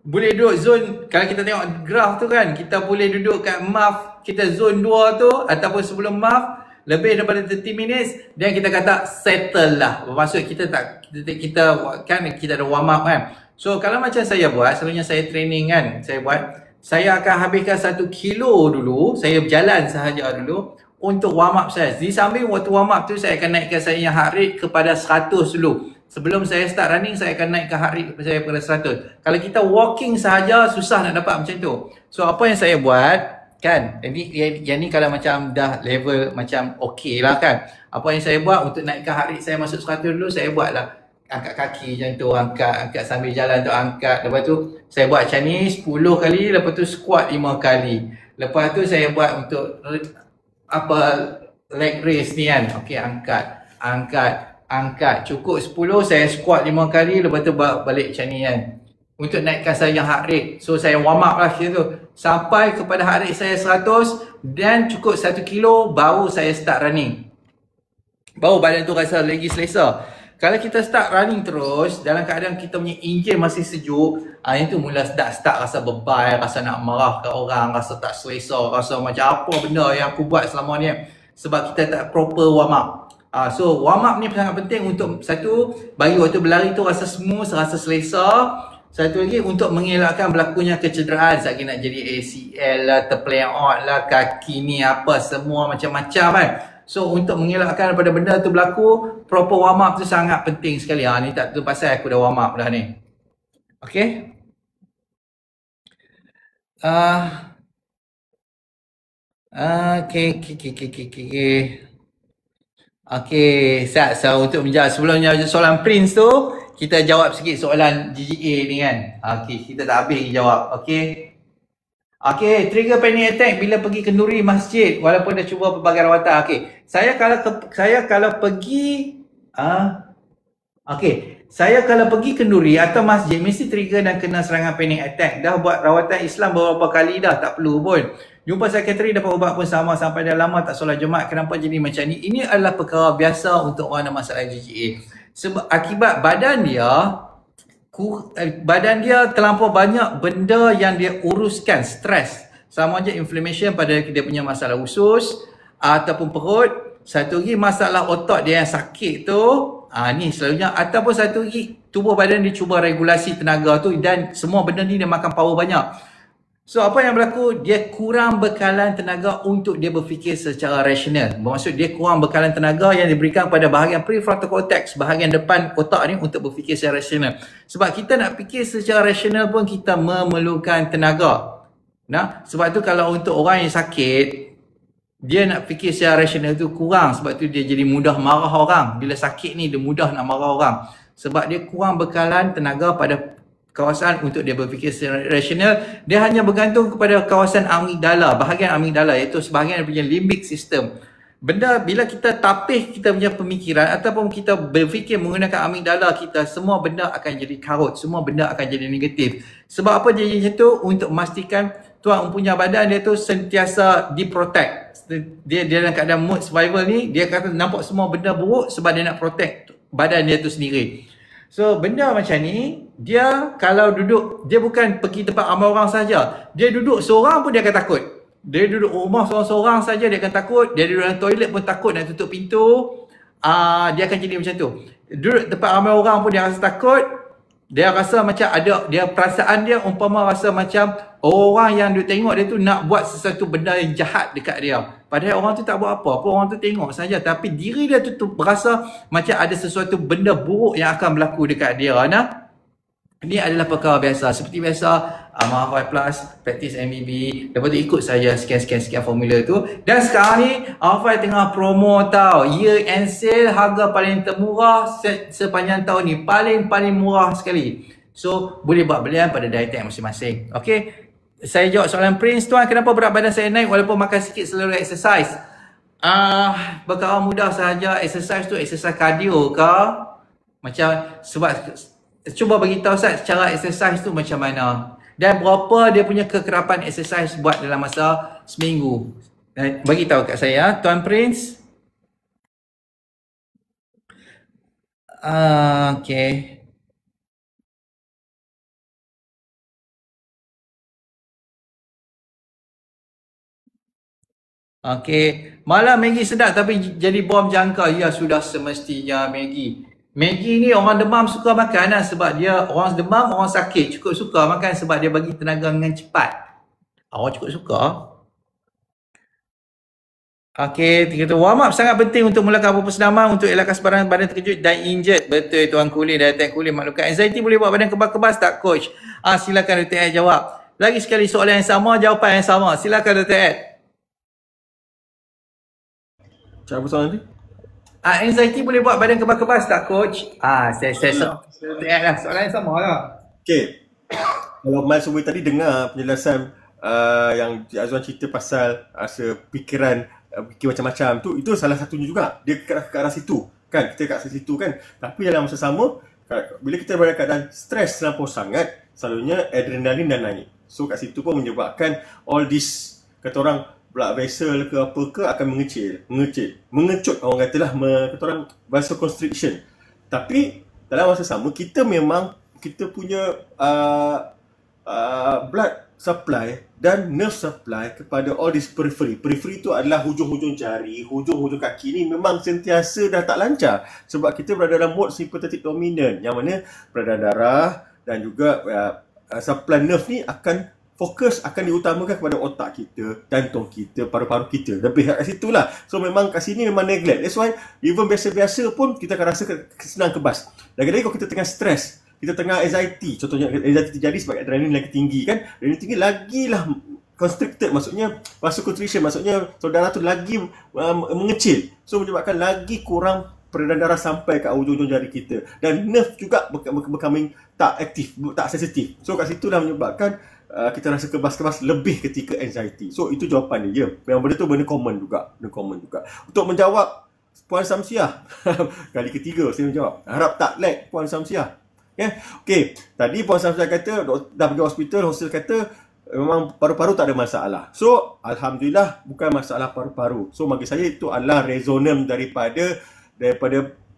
boleh duduk zone, kalau kita tengok graf tu kan, kita boleh duduk kat MAF kita zone 2 tu ataupun sebelum MAF lebih daripada 30 minutes, dan kita kata settle lah. Bermaksud kita kita ada warm up kan. So kalau macam saya buat, selalunya saya training kan, saya akan habiskan 1 kilo dulu, saya berjalan sahaja dulu untuk warm up saya. Di samping waktu warm up tu, saya akan naikkan saya heart rate kepada 100 dulu. Sebelum saya start running, saya akan naikkan heart rate saya kepada 100. Kalau kita walking sahaja, susah nak dapat macam tu. So apa yang saya buat kan, yang ni kalau macam dah level macam okey lah kan, apa yang saya buat untuk naikkan heart rate saya masuk 100 dulu, saya buat lah angkat kaki macam tu, angkat sambil jalan tu, angkat. Lepas tu saya buat macam ni 10 kali, lepas tu squat 5 kali. Lepas tu saya buat untuk leg raise ni kan. Okey, angkat. Cukup 10, saya squat 5 kali, lepas tu balik macam ni kan. Untuk naikkan saya heart rate. So saya warm up lah tu sampai kepada heart rate saya 100, dan cukup 1 kilo baru saya start running. Baru badan tu rasa lagi selesa. Kalau kita start running terus, dalam keadaan kita punya enjin masih sejuk, itu mula start rasa bebal, rasa nak marah ke orang, rasa tak selesa, rasa macam apa benda yang aku buat selama ni. Sebab kita tak proper warm up. So warm up ni sangat penting untuk satu, bagi waktu berlari tu rasa smooth, rasa selesa. Satu lagi untuk mengelakkan berlakunya kecederaan. Sekali nak jadi ACL lah, terpeleot lah, kaki ni apa, semua macam-macam kan. So untuk mengelakkan daripada benda tu berlaku, proper warm up tu sangat penting sekali. Ni tak tu pasal aku dah warm up dah ni. Okay. Okay, so untuk menjawab sebelumnya soalan Prince tu, kita jawab sikit soalan GGA ni kan. Okay, kita tak habis jawab. Okay. Okay, trigger panic attack bila pergi kenduri masjid walaupun dah cuba pelbagai rawatan. Okay, saya kalau pergi saya kalau pergi kenduri atau masjid mesti trigger dan kena serangan panic attack. Dah buat rawatan Islam beberapa kali dah, tak perlu pun. Jumpa sekretari dapat ubat pun sama, sampai dah lama tak solat Jumaat. Kenapa jadi macam ni? Ini adalah perkara biasa untuk orang ada masalah GGA. Sebab akibat badan dia terlampau banyak benda yang dia uruskan, stres. Sama je inflammation pada dia punya masalah usus ataupun perut. Satu lagi masalah otak dia yang sakit tu, ni selalunya. Ataupun satu lagi tubuh badan dia cuba regulasi tenaga tu, dan semua benda ni dia makan power banyak. So apa yang berlaku, dia kurang bekalan tenaga untuk dia berfikir secara rasional. Bermaksud dia kurang bekalan tenaga yang diberikan pada bahagian prefrontal cortex, bahagian depan otak ni, untuk berfikir secara rasional. Sebab kita nak fikir secara rasional pun kita memerlukan tenaga. Sebab tu kalau untuk orang yang sakit, dia nak fikir secara rasional tu kurang. Sebab tu dia jadi mudah marah orang. Bila sakit ni dia mudah nak marah orang. Sebab dia kurang bekalan tenaga pada kawasan untuk dia berfikir secara rasional. Dia hanya bergantung kepada kawasan amigdala, bahagian amigdala, iaitu sebahagian daripada limbic system. Benda bila kita tapih kita punya pemikiran ataupun kita berfikir menggunakan amigdala kita, semua benda akan jadi karut, semua benda akan jadi negatif. Sebab apa jadi macam tu? Untuk memastikan tuan punya badan dia tu sentiasa diprotect. Dia dalam keadaan mood survival ni, dia kata nampak semua benda buruk sebab dia nak protect badan dia tu sendiri. So benda macam ni, dia kalau duduk, dia bukan pergi tempat ramai orang saja. Dia duduk seorang pun dia akan takut. Dia duduk rumah seorang-seorang saja dia akan takut. Dia duduk dalam toilet pun takut nak tutup pintu. Dia akan jadi macam tu. Duduk tempat ramai orang pun dia rasa takut. Dia rasa macam ada, dia perasaan dia umpama rasa macam orang yang duk tengok dia tu nak buat sesuatu benda yang jahat dekat dia. Padahal orang tu tak buat apa, orang tu tengok saja, tapi diri dia tu berasa macam ada sesuatu benda buruk yang akan berlaku dekat dia. Ini adalah perkara biasa. Seperti biasa, Mahafaz Plus, praktis MBB, lepas tu ikut saja sekian formula tu. Dan sekarang ni, Mahafaz tengah promo tau. Year end sale, harga paling termurah sepanjang tahun ni. Paling murah sekali. So, boleh buat belian pada daya tank masing-masing. Okay? Saya jawab soalan Prince, tuan, kenapa berat badan saya naik walaupun makan sikit selalu exercise? Perkara mudah sahaja. Exercise tu exercise cardio ke? Macam, sebab cuba bagi tahu Ustaz cara exercise tu macam mana dan berapa dia punya kekerapan exercise buat dalam masa seminggu. Bagi tahu kat saya, Tuan Prince. Okay. Okey, malah Maggi sedap tapi jadi bom jangka. Ya sudah semestinya Maggi. Maggi ni orang demam suka makan lah, sebab dia orang demam, orang sakit cukup suka makan sebab dia bagi tenaga dengan cepat. Awak cukup suka. Okey, kita warm up sangat penting untuk mulakan persendaman untuk elakkan sebarang badan terkejut dan injet. Betul Tuan Kuli, daya tahan Kuli maklumkan. Anxiety boleh buat badan kebas-kebas tak coach? Silakan Dr. Ed jawab. Lagi sekali soalan yang sama, jawapan yang sama. Silakan Dr. Ed. Macam apa soalan nanti? Anxiety boleh buat badan kebas-kebas tak coach? Saya lah, soalan yang sama lah. Okay. Kalau Mas Umbi tadi dengar penjelasan yang Cik Azwan cerita pasal pikiran fikir macam-macam tu, itu salah satunya juga. Dia ke arah situ kan, kita kat situ kan. Tapi dalam masa sama, bila kita berada keadaan stres terlampau sangat, selalunya adrenalin dah naik. So kat situ pun menyebabkan all this, kata orang, blood vessel ke apa ke akan mengecut, orang katalah, kata orang vasoconstriction. Tapi dalam masa sama, kita punya blood supply dan nerve supply kepada all this periphery. Periphery tu adalah hujung-hujung jari, hujung-hujung kaki ni memang sentiasa dah tak lancar. Sebab kita berada dalam mode sympathetic dominant, yang mana peredaran darah dan juga supply nerve ni akan fokus, akan diutamakan kepada otak kita, jantung kita, paru-paru kita. Lebih kat situ lah. So memang kat sini memang neglect. That's why even biasa-biasa pun kita akan rasa senang kebas. Lagi-lagi kalau kita tengah stres, kita tengah anxiety, contohnya anxiety terjadi sebab adrenalin lagi tinggi kan, adrenalin tinggi lagilah constricted, maksudnya vasoconstriction, maksudnya saudara tu lagi mengecil, so menyebabkan lagi kurang peredaran darah sampai ke ujung-ujung jari kita, dan nerve juga becoming tak aktif, tak sensitif. So kat situ dah menyebabkan kita rasa kebas-kebas lebih ketika anxiety. So itu jawapan dia. Memang benda tu benda common juga, Untuk menjawab Puan Samsiah kali ketiga saya menjawab, harap tak lag Puan Samsiah. Okay, tadi Puan Samsiah kata dah pergi hospital kata memang paru-paru tak ada masalah. So Alhamdulillah bukan masalah paru-paru. So bagi saya itu adalah resonan daripada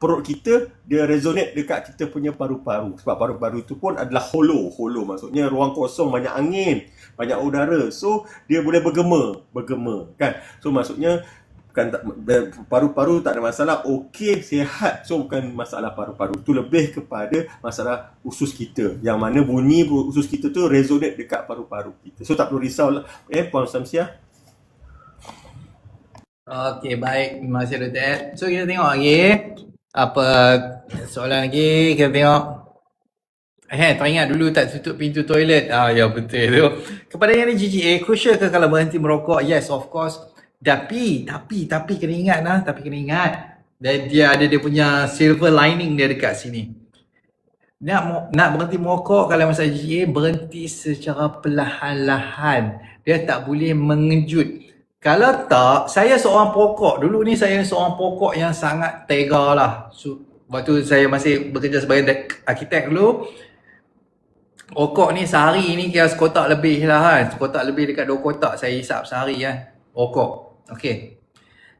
perut kita, dia resonate dekat kita punya paru-paru. Sebab paru-paru itu pun adalah hollow, maksudnya ruang kosong, banyak angin, banyak udara. So dia boleh bergema kan. So maksudnya bukan paru-paru tak ada masalah, okey, sihat. So bukan masalah paru-paru, tu lebih kepada masalah usus kita, yang mana bunyi usus kita tu resonate dekat paru-paru kita. So tak perlu risau lah Puan Samsiah. Okey, baik, terima kasih Dr. Ed. So kita tengok lagi apa soalan lagi. Kita tengok, teringat dulu tak tutup pintu toilet. Ya betul tu. Kepada yang ni GGA, crucial ke kalau berhenti merokok? Yes, of course. Tapi kena ingat lah, dan dia ada dia punya silver lining dia dekat sini. Nak berhenti merokok kalau masa GGA, berhenti secara perlahan-lahan. Dia tak boleh mengejut. Kalau tak, saya seorang perokok. Dulu ni saya seorang perokok yang sangat tega lah. Waktu saya masih bekerja sebagai arkitek dulu, rokok ni sehari ni kira sekotak lebih lah kan. Sekotak lebih dekat 2 kotak saya hisap sehari kan. Rokok. Okey.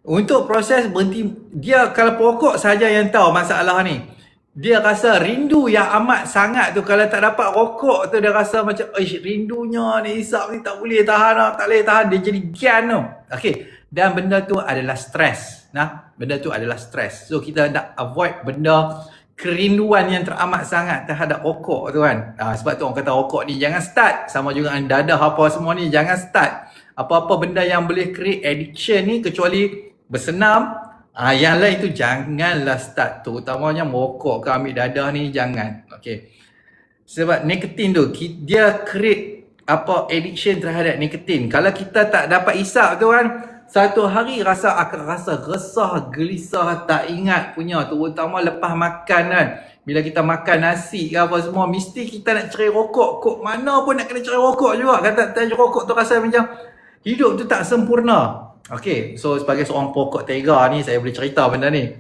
Untuk proses berhenti, dia kalau perokok saja yang tahu masalah ni. Dia rasa rindu yang amat sangat tu. Kalau tak dapat rokok tu, dia rasa macam rindunya ni, hisap ni tak boleh tahan lah, tak boleh tahan. Dia jadi gian tu. Okey. Dan benda tu adalah stres. Benda tu adalah stres. So kita nak avoid benda kerinduan yang teramat sangat terhadap rokok tu kan. Sebab tu orang kata rokok ni jangan start. Sama juga dengan dadah apa semua ni, jangan start. Apa-apa benda yang boleh create addiction ni, kecuali bersenam, yang lain tu janganlah start. Terutamanya merokok ke ambil dadah ni, jangan. Okay. Sebab nikotin tu, dia create addiction terhadap nikotin. Kalau kita tak dapat hisap tu kan, satu hari akan rasa resah, gelisah, tak ingat punya. Terutama lepas makan kan. Bila kita makan nasi ke apa semua, mesti kita nak cerai rokok. Kok mana pun nak kena cerai rokok juga. Kata cerai rokok tu rasa macam hidup tu tak sempurna. Okay, so sebagai seorang perokok tega ni, saya boleh cerita benda ni.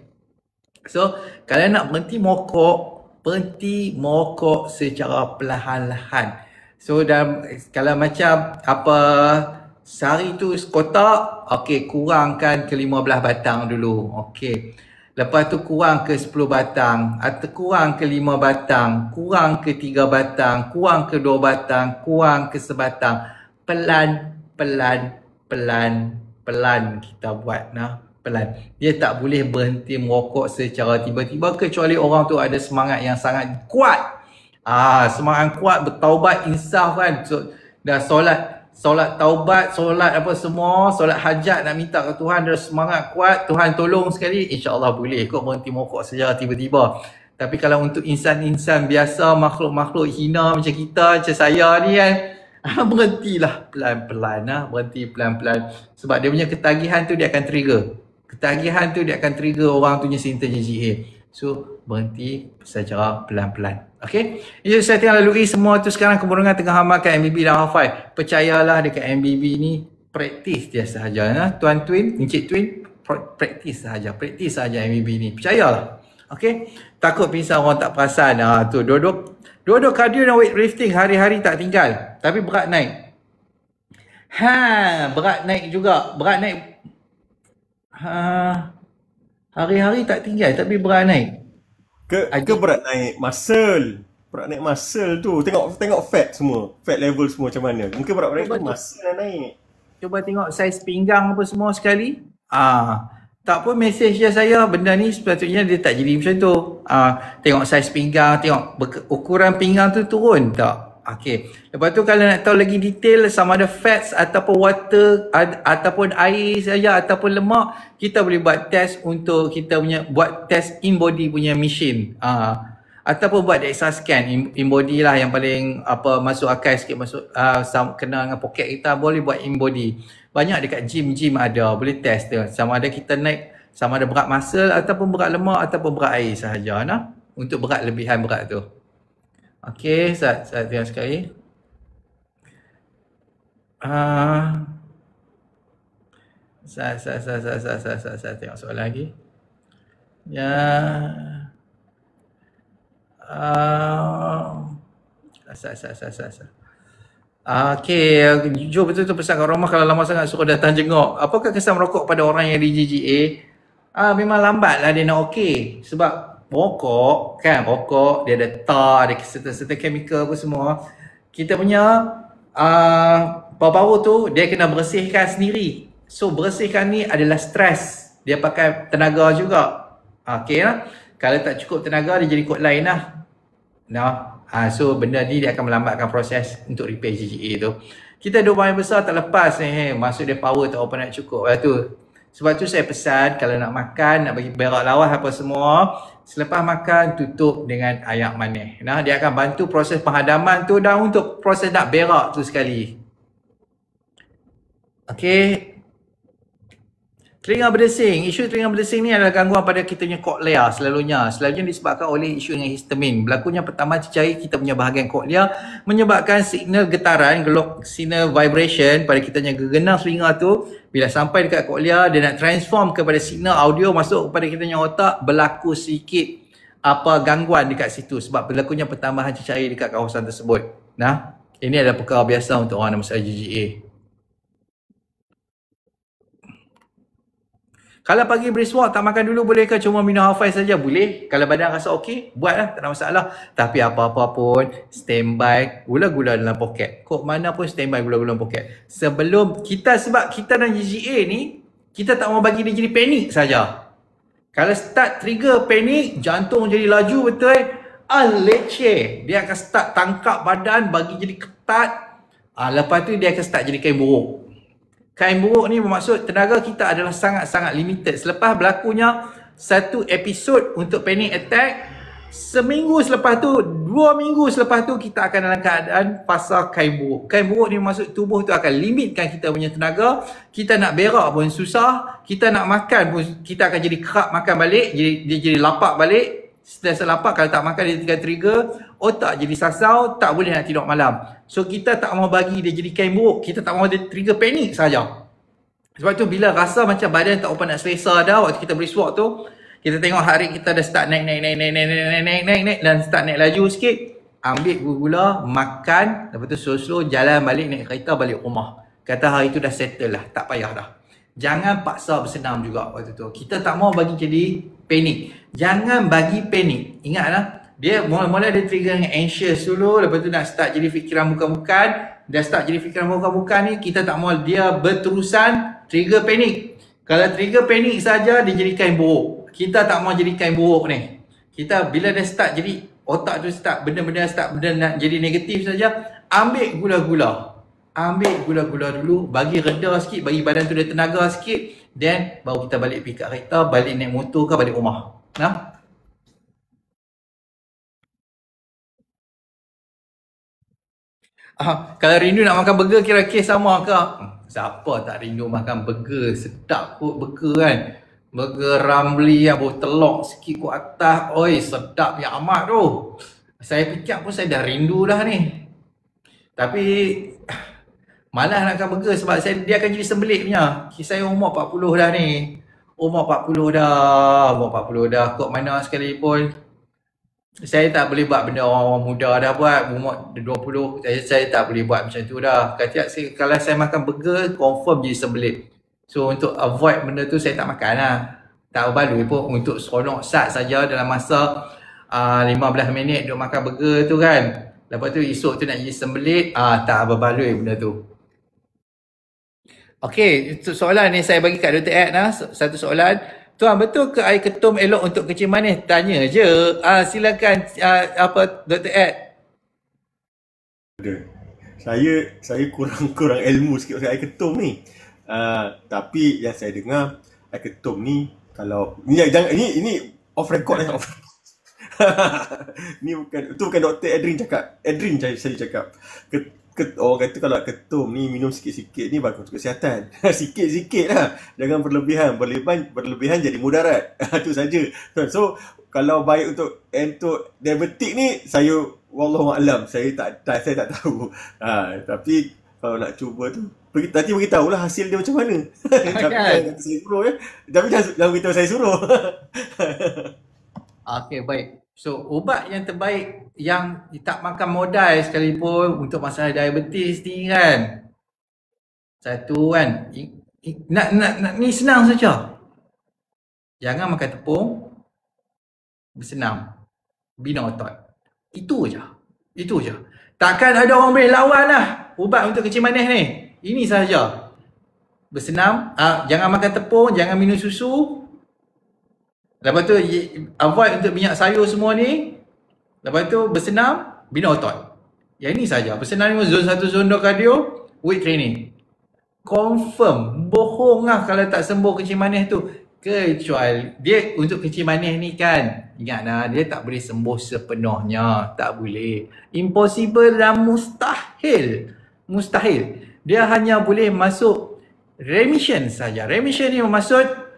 So, kalau nak berhenti merokok secara perlahan-lahan. So, kalau macam sehari tu sekotak, okay, kurangkan ke 15 batang dulu. Okay. Lepas tu kurang ke 10 batang, atau kurang ke 5 batang, kurang ke 3 batang, kurang ke 2 batang, kurang ke sebatang. Pelan. pelan kita buat pelan. Dia tak boleh berhenti merokok secara tiba-tiba kecuali orang tu ada semangat yang sangat kuat. Semangat kuat, bertaubat, insaf kan. So, dah solat taubat, solat apa semua, solat hajat nak minta ke Tuhan, dah semangat kuat, Tuhan tolong sekali, insya-Allah boleh kot berhenti merokok secara tiba-tiba. Tapi kalau untuk insan-insan biasa, makhluk-makhluk hina macam kita, macam saya ni kan, berhentilah pelan-pelan, berhenti pelan-pelan. Sebab dia punya ketagihan tu dia akan trigger. Ketagihan tu dia akan trigger orang tu punya simptom JGA. So, berhenti secara pelan-pelan. Okay? Itu saya tengah lalui semua tu sekarang kemurungan tengah amalkan MBB dan hafal. Percayalah dekat MBB ni, praktis dia sahaja. Tuan Twin, Encik Twin, praktis sahaja. Praktis sahaja MBB ni. Percayalah. Okay? Takut pingsan orang tak perasan. Tu, dua-dua cardio dan weightlifting hari-hari tak tinggal. Tapi berat naik. Berat naik juga. Berat naik. Hari-hari tak tinggal tapi berat naik. Ke berat naik muscle. Berat naik muscle tu. Tengok fat semua. Fat level semua macam mana. Mungkin berat naik tu muscle yang naik. Cuba tengok saiz pinggang apa semua sekali. Tak pun mesej je saya, benda ni sepatutnya dia tak jadi macam tu. Tengok saiz pinggang, tengok ukuran pinggang tu turun tak. Okay. Lepas tu kalau nak tahu lagi detail sama ada fats ataupun water ataupun air saja ataupun lemak, kita boleh buat test untuk kita punya buat test in-body punya machine. Ataupun buat DEXA scan in-body lah yang paling masuk akal sikit, masuk kena dengan poket kita, boleh buat in-body. Banyak dekat gym ada, boleh test tu. Sama ada kita naik, sama ada berat muscle ataupun berat lemak ataupun berat air sahaja untuk berat lebihan berat tu. Okey, saya tengok sekali. Saya tengok soalan lagi. Ya. Okey, jujur betul-betul pesan kat rumah kalau lama sangat suruh datang jenguk. Apakah kesan merokok pada orang yang di GGA? Memang lambatlah dia nak okey. Sebab rokok dia ada tar, ada serta-serta chemical apa semua. Kita punya paru-paru tu dia kena bersihkan sendiri. So bersihkan ni adalah stres. Dia pakai tenaga juga. Okey lah. Kalau tak cukup tenaga dia jadi kod lain lah. So benda ni dia akan melambatkan proses untuk repair GGA tu. Kita dua yang besar tak lepas ni. Maksud dia power tak apa nak cukup lah tu. Sebab tu saya pesan kalau nak makan, nak bagi berak lawas apa semua, selepas makan tutup dengan air manis. Dia akan bantu proses penghadaman tu dan untuk proses nak berak tu sekali. Okey. Telinga berdesing. Isu telinga berdesing ni adalah gangguan pada kita punya koklea selalunya. Selalunya disebabkan oleh isu dengan histamin. Berlakunya pertama cecair kita punya bahagian koklea menyebabkan signal getaran, signal vibration pada kita punya gegenang telinga tu. Bila sampai dekat koklea, dia nak transform kepada signal audio masuk kepada kita punya otak, berlaku sedikit gangguan dekat situ sebab berlakunya pertambahan cecair dekat kawasan tersebut. Ini adalah perkara biasa untuk orang ada masalah GGA. Kalau pagi brisk walk tak makan dulu boleh ke cuma minum half ice saja? Boleh. Kalau badan rasa okey, buatlah, tak ada masalah. Tapi apa-apa pun standby gula-gula dalam poket. Kok mana pun standby gula-gula dalam poket. Sebelum kita, sebab kita dan GGA ni, kita tak mau bagi dia jadi panik saja. Kalau start trigger panik, jantung jadi laju betul. Leceh. Dia akan start tangkap badan, bagi jadi ketat. Lepas tu dia akan start jadi kain buruk. Kain buruk ni bermaksud tenaga kita adalah sangat-sangat limited. Selepas berlakunya satu episod untuk panic attack, seminggu selepas tu, 2 minggu selepas tu kita akan dalam keadaan fasa kain buruk. Kain buruk ni bermaksud tubuh tu akan limitkan kita punya tenaga. Kita nak berak pun susah, kita nak makan pun kita akan jadi kerap makan balik, dia jadi lapak balik. Sentiasa lapar, kalau tak makan dia tinggal trigger, otak jadi sasau, tak boleh nak tidur malam. So kita tak mau bagi dia jadi kain buruk, kita tak mau dia trigger panik saja. Sebab tu bila rasa macam badan tak apa nak selesa dah waktu kita brisk walk tu, kita tengok heart rate kita dah start naik dan start naik laju sikit, ambil gula-gula, makan, lepas tu slow-slow jalan balik, naik kereta balik rumah. Kata hari tu dah settle lah, tak payah dah. Jangan paksa bersenam juga waktu tu. Kita tak mau bagi jadi panik. Jangan bagi panik. Ingatlah, dia mula-mula dia trigger dengan anxious dulu, lepas tu nak start jadi fikiran bukan-bukan. Dah start jadi fikiran bukan-bukan ni, kita tak mau dia berterusan Trigger panik. Kalau trigger panik saja dia jadi kain buruk. Kita tak mau jadi kain buruk ni. Kita bila dah start jadi otak tu start benda-benda nak jadi negatif saja, ambil gula-gula. Ambil gula-gula dulu, bagi reda sikit, bagi badan tu ada tenaga sikit, then baru kita balik pergi kat kereta, balik naik motor ke balik rumah. Nah. Kalau rindu nak makan burger kira-kira sama ke? Siapa tak rindu makan burger? Sedap kot burger kan. Burger Ramly yang baru telok sikit kot atas. Oi, sedap yang amat tu. Saya fikir pun saya dah rindu dah ni. Tapi malas nak makan burger sebab dia akan jadi sembelit punya. Saya umur 40 dah ni. Umur 40 dah. Kok mana sekalipun. Saya tak boleh buat benda orang muda dah buat. Umur 20. Saya tak boleh buat macam tu dah. Kalau saya makan burger, confirm jadi sembelit. So untuk avoid benda tu saya tak makan lah. Tak berbaloi pun untuk seronok sat saja dalam masa 15 minit duk makan burger tu kan. Lepas tu esok tu nak jadi sembelit, tak berbaloi benda tu. Okey, soalan ni saya bagi kat Dr. Ed lah. Satu soalan. Tuan, betul ke air ketum elok untuk kencing manis? Tanya je. Silakan Dr. Ed. Saya kurang ilmu sikit pasal air ketum ni. Tapi yang saya dengar air ketum ni kalau ini off record lah. Ni bukan Dr. Edrin cakap. Saya cakap. Orang kata kalau ketum ni minum sikit-sikit ni bagus untuk kesihatan. Sikit-sikit lah. Jangan berlebihan. Berlebihan jadi mudarat. Itu saja. So, kalau baik untuk diabetik ni, wallahualam, saya tak tahu. Tapi kalau nak cuba tu, nanti beritahulah hasil dia macam mana. Tapi saya suruh ya. Tapi jangan beritahu saya suruh. Okey, baik. So, ubat yang terbaik yang tak makan modal sekalipun untuk masalah diabetes ni kan. Satu kan, ni senang saja. Jangan makan tepung, bersenam, bina otot. Itu je. Takkan ada orang boleh lawan lah ubat untuk kencing manis ni. Ini sahaja. Bersenam, jangan makan tepung, jangan minum susu. Lepas tu avoid untuk minyak sayur semua ni. Lepas tu bersenam, bina otot. Yang ini saja. Bersenam ni zon 1, zon 2 cardio, weight training. Confirm, bohong lah kalau tak sembuh kencing manis tu. Kecuali dia untuk kencing manis ni kan, ingatlah dia tak boleh sembuh sepenuhnya. Tak boleh. Impossible dan mustahil. Dia hanya boleh masuk remission saja. Remission ni bermaksud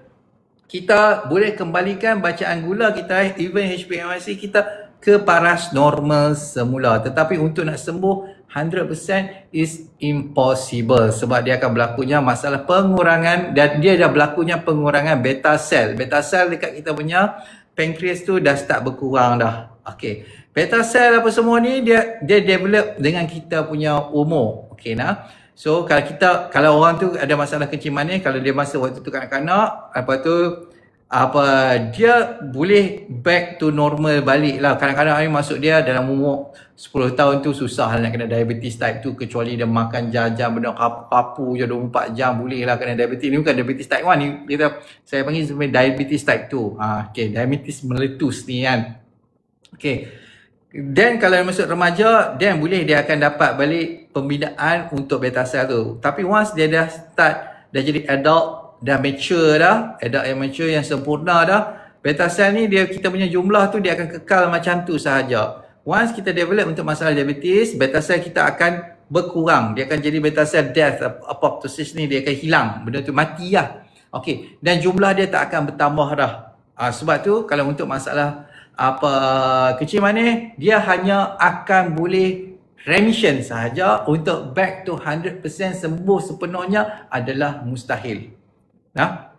kita boleh kembalikan bacaan gula kita, even HbA1c kita ke paras normal semula. Tetapi untuk nak sembuh 100% is impossible sebab dia akan berlakunya masalah pengurangan dan dia dah berlakunya pengurangan beta cell. Beta cell dekat kita punya pankreas tu dah start berkurang dah. Okey. Beta cell apa semua ni dia develop dengan kita punya umur. Okey nah. So kalau orang tu ada masalah kencing manis, kalau dia masa waktu tu kanak-kanak, apa tu dia boleh back to normal balik lah. Kadang-kadang ni masuk dia dalam umur 10 tahun tu susah lah nak kena diabetes type tu, kecuali dia makan jam-jam benda kapu je 24 jam boleh lah kena diabetes. Ni bukan diabetes type 1 ni, saya panggil sebenarnya diabetes type 2. Okay, diabetes meletus ni kan. Okay, then kalau dia masuk remaja, then boleh dia akan dapat balik pembinaan untuk beta cell tu. Tapi once dia dah start, dah jadi adult, dah mature dah, adult yang mature yang sempurna dah, beta cell ni kita punya jumlah tu dia akan kekal macam tu sahaja. Once kita develop untuk masalah diabetes, beta cell kita akan berkurang. Dia akan jadi beta cell death, apoptosis ni dia akan hilang. Benda tu mati lah. Okey, dan jumlah dia tak akan bertambah dah. Sebab tu kalau untuk masalah kencing manis, dia hanya akan boleh remission sahaja. Untuk back to 100% sembuh sepenuhnya adalah mustahil. Nah,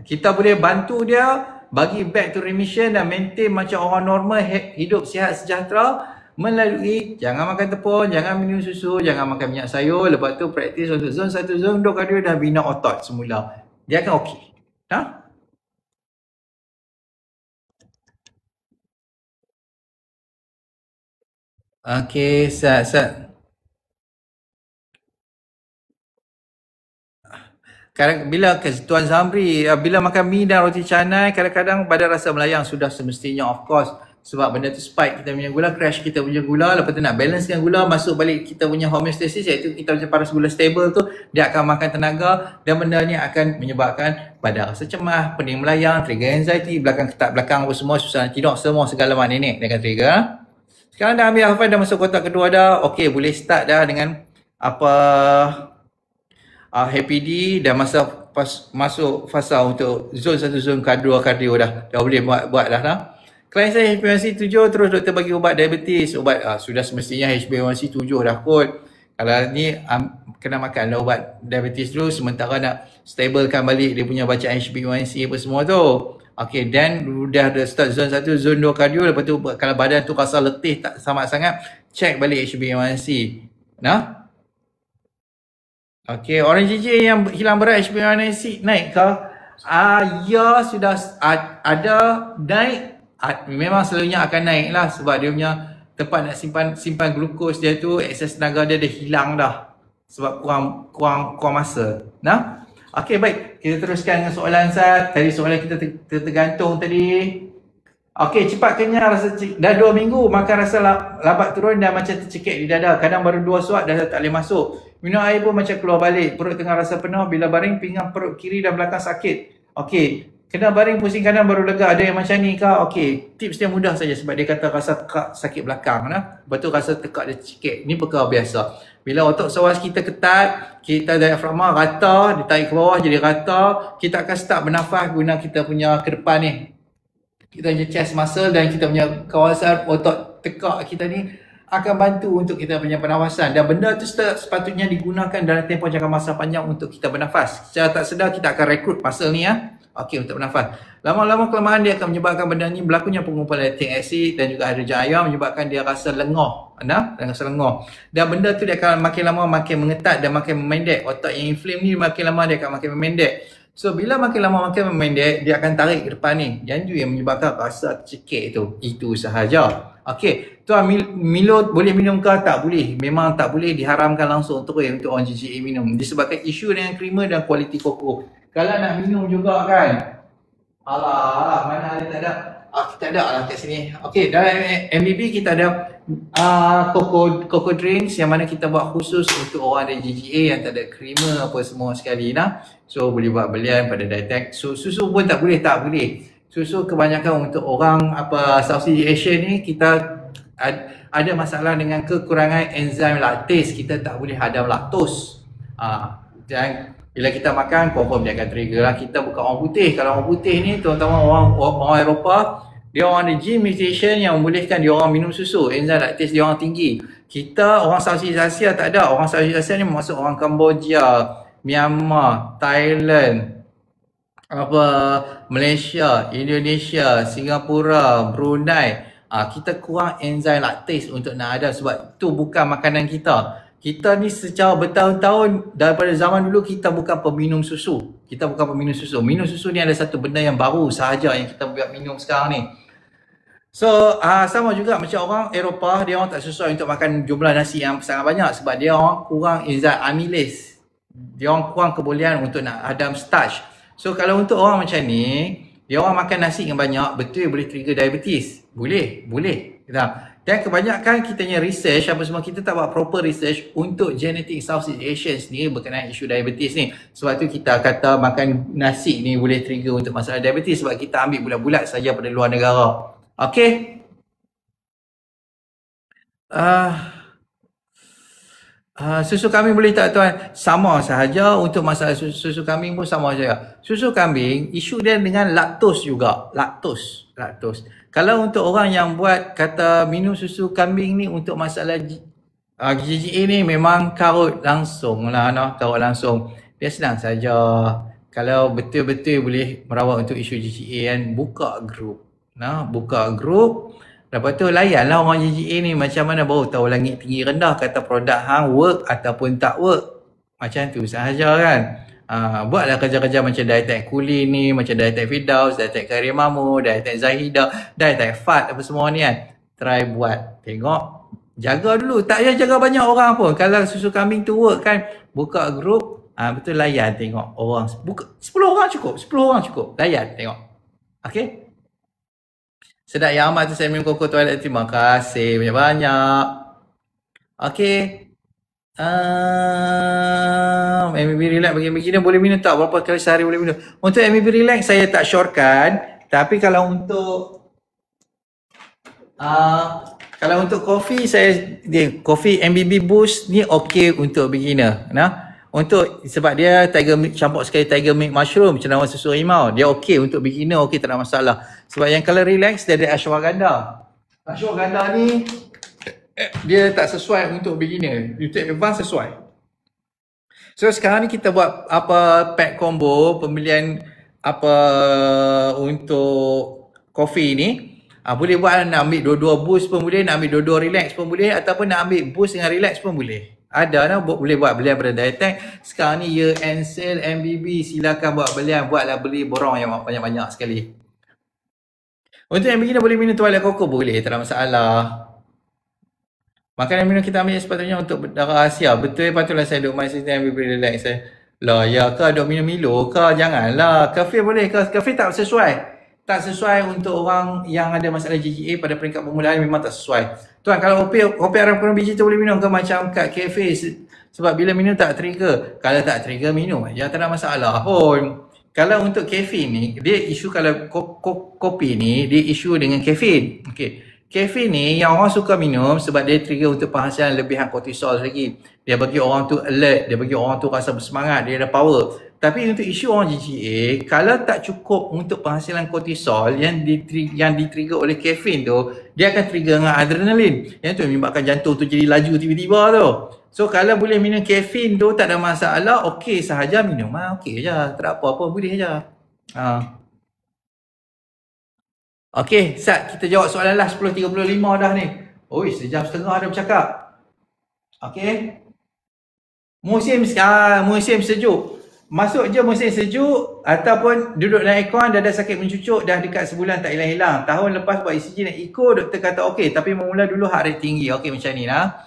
kita boleh bantu dia bagi back to remission dan maintain macam orang normal, hidup sihat sejahtera melalui jangan makan tepung, jangan minum susu, jangan makan minyak sayur. Lepas tu praktis untuk zon 1, zon 2 cardio dan bina otot semula. Dia akan okey. Nah? Okey, Sat. Kadang bila Tuan Zamri bila makan mi dan roti canai, kadang-kadang badan rasa melayang sudah semestinya, of course. Sebab benda tu spike kita punya gula, crash kita punya gula. Lepas tu nak balancekan gula, masuk balik kita punya homeostasis, iaitu kita punya paras gula stable tu, dia akan makan tenaga dan benda ni akan menyebabkan badan rasa cemas, pening melayang, trigger anxiety, belakang ketak belakang apa semua, susah nak tidur, semua segala macam ni dia akan trigger. Sekarang dah ambil hafal, dah masuk kotak kedua dah. Okey, boleh start dah dengan apa Happy D, dah masuk fasa untuk zone 1, zone kardio dah. Dah boleh buat dah. Klien saya HbA1c 7, terus doktor bagi ubat diabetes. Ubat sudah semestinya HbA1c 7 dah kot. Kalau ni kena makan dah ubat diabetes dulu, sementara nak stablekan balik dia punya bacaan HbA1c apa semua tu. Okay, then dah ada start zone 1, zone 2 kardio. Lepas tu kalau badan tu rasa letih tak sama sangat, check balik HbA1c. Nah? Okay, orang JJ yang hilang berat HbA1c naik ke? Ya, sudah ada naik. Memang selalunya akan naik lah, sebab dia punya tempat nak simpan glukos dia tu, akses tenaga dia dah hilang dah. Sebab kurang masa. Nah? Okey, baik. Kita teruskan dengan soalan Sat. Tadi soalan kita tergantung tadi. Okey, cepat kenyang, dah 2 minggu makan rasa lambat turun dan macam tercekik di dada. Kadang baru 2 suap dah tak boleh masuk. Minum air pun macam keluar balik. Perut tengah rasa penuh. Bila baring, pinggang perut kiri dan belakang sakit. Okey, kena baring pusing kanan baru lega. Ada yang macam ni ke? Okey, tips dia mudah saja sebab dia kata rasa tekak sakit belakang. Lepas tu rasa tekak dia cekik. Ni perkara biasa. Bila otot sawas kita ketat, kita diafragma rata, ditarik ke bawah jadi rata, kita akan start bernafas guna kita punya ke depan ni. Kita punya chest muscle dan kita punya kawasan otot tekak kita ni akan bantu untuk kita punya pernafasan. Dan benda tu sepatutnya digunakan dalam tempoh jangka masa panjang untuk kita bernafas. Secara tak sedar kita akan rekrut muscle ni Okey, untuk bernafas. Lama-lama kelamaan dia akan menyebabkan benda ni berlakunya pengumpulan lactic acid dan juga hidrogen ion, menyebabkan dia rasa lengah. Rasa lengah. Dan benda tu dia akan makin lama makin mengetat dan makin memendek. Otak yang inflame ni makin lama dia akan makin memendek. So bila makin lama makin memendek, dia akan tarik ke depan ni. Yang tu yang menyebabkan rasa cekik tu. Itu sahaja. Okey, Tuan Milo boleh minum ke? Tak boleh. Memang tak boleh, diharamkan langsung terus untuk orang GGA minum. Disebabkan isu dengan creamer dan kualiti koko. Kalau nak minum juga kan, alah mana ada tak ada. Kita ada lah kat sini. Okey, dalam MBB kita ada coco drinks yang mana kita buat khusus untuk orang ada GGA yang tak ada creamer apa semua sekali So boleh buat belian pada dietetic. Susu pun tak boleh. Susu kebanyakan untuk orang Southeast Asia ni, kita ada masalah dengan kekurangan enzim laktase. Kita tak boleh hadam laktos. Dan bila kita makan, confirm dia akan trigger lah. Kita bukan orang putih. Kalau orang putih ni, terutama orang Eropah, dia orang ada gene mutation yang membolehkan dia orang minum susu. Enzim laktase dia orang tinggi. Kita orang Southeast Asia tak ada. Orang Southeast Asia ni masuk orang Cambodia, Myanmar, Thailand, Malaysia, Indonesia, Singapura, Brunei. Kita kurang enzim laktase untuk nak ada, sebab tu bukan makanan kita. Kita ni secara bertahun-tahun daripada zaman dulu kita bukan peminum susu. Minum susu ni ada satu benda yang baru sahaja yang kita buat minum sekarang ni. So sama juga macam orang Eropah, dia orang tak sesuai untuk makan jumlah nasi yang sangat banyak sebab dia orang kurang enzim amylase. Dia orang kurang kebolehan untuk nak hadam starch. So kalau untuk orang macam ni, dia orang makan nasi yang banyak, betul boleh trigger diabetes. Boleh. Dan kebanyakan kita punya research apa semua, kita tak buat proper research untuk genetic Southeast Asian sendiri berkenaan isu diabetes ni. Sebab tu kita kata makan nasi ni boleh trigger untuk masalah diabetes sebab kita ambil bulat-bulat saja pada luar negara. Okey. Susu kambing boleh tak tuan? Sama sahaja untuk masalah susu kambing pun sama saja. Susu kambing isu dia dengan laktos juga. Laktos. Kalau untuk orang yang buat kata minum susu kambing ni untuk masalah GGA ni memang karut langsung lah karut langsung. Dia senang saja. Kalau betul-betul boleh merawat untuk isu GGA kan, buka grup. Buka grup. Lepas tu layanlah orang GGA ni macam mana baru tahu langit tinggi rendah, kata produk hang work ataupun tak work. Macam tu sahaja kan. Buatlah kerja-kerja macam dietetic Kulin ni, macam dietetic Firdaus, dietetic Karim Mamu, dietetic Zahida, dietetic Fat apa semua ni kan. Try buat. Tengok. Jaga dulu. Tak payah jaga banyak orang pun. Kalau susu kambing tu work kan, buka grup, Betul, layan tengok orang. 10 orang cukup. 10 orang cukup. Layan tengok. Okey. Sedap yang amat tu saya minum koko toilet. Terima kasih banyak-banyak. Okey. MBB relax bagi beginner boleh minum tak? Berapa kali sehari boleh minum? Untuk MBB relax saya tak syorkan. Tapi kalau untuk kopi kopi MBB Boost ni okey untuk beginner. Sebab dia campur sekali Tiger Milk Mushroom, cendawan susu harimau. Dia okey untuk beginner, okey, tak ada masalah. Sebab yang kalau relax dia ada ashwagandha. Ashwagandha ni dia tak sesuai untuk beginner. Untuk advance sesuai. So sekarang ni kita buat pack combo pembelian untuk kopi ni. Boleh buat nak ambil dua-dua boost pun boleh, nak ambil dua-dua relax pun boleh, ataupun nak ambil boost dengan relax pun boleh. Ada boleh buat belian pada Dietech. Sekarang ni year end sale MBB, silakan buat belian, buatlah beli borong yang banyak-banyak sekali. Untuk yang begini boleh minum toilet koko boleh, tak ada masalah. Makanan minum kita ambil sepatutnya untuk rahsia. Betul, patutlah saya duk main sistem MBB relax saya. Lah ya ke duk minum Milo ke, janganlah. Kafe boleh ke? Kafe tak sesuai. Tak sesuai untuk orang yang ada masalah GGA pada peringkat permulaan, memang tak sesuai. Tuan, kalau kopi Arab kurang biji tu boleh minum ke macam kat kafe? Sebab bila minum tak trigger. Kalau tak trigger minum aja, tak ada masalah pun. Kalau untuk kafe ni, dia isu kalau kopi ni, dia isu dengan kafein. Okey. Kafein ni yang orang suka minum sebab dia trigger untuk penghasilan lebihan kortisol lagi. Dia bagi orang tu alert, dia bagi orang tu rasa bersemangat, dia ada power. Tapi untuk isu orang GGA, kalau tak cukup untuk penghasilan kortisol yang di-trigger oleh kafein tu, dia akan trigger dengan adrenalin. Yang tu menyebabkan jantung tu jadi laju tiba-tiba tu. So kalau boleh minum kafein tu tak ada masalah, okey sahaja minum. Okey je, tak ada apa-apa, boleh je. Okey, Sat, kita jawab soalan lah 10.35 dah ni. Oi, sejam setengah dah bercakap. Okey. Musim sejuk. Masuk je musim sejuk ataupun duduk dalam aircon, dah ada sakit mencucuk, dah dekat sebulan tak hilang-hilang. Tahun lepas buat ECG nak ikut, doktor kata okey, tapi memula dulu heart rate tinggi. Okey, macam ni lah.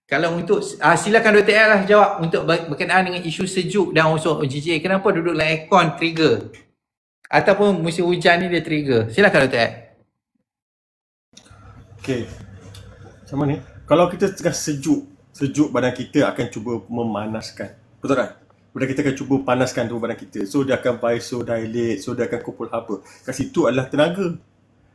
Kalau untuk, silakan Dr. L lah jawab untuk berkenaan dengan isu sejuk dan unsur GGA. Kenapa duduk dalam aircon trigger? Ataupun musim hujan ni dia trigger. Silakan Dr. L. Okey. Macam mana ni? Kalau kita tengah sejuk badan kita akan cuba memanaskan. Betul tak? Badan kita akan cuba panaskan tubuh badan kita. So dia akan vasodilate, so dia akan kumpul haba. Kat situ adalah tenaga.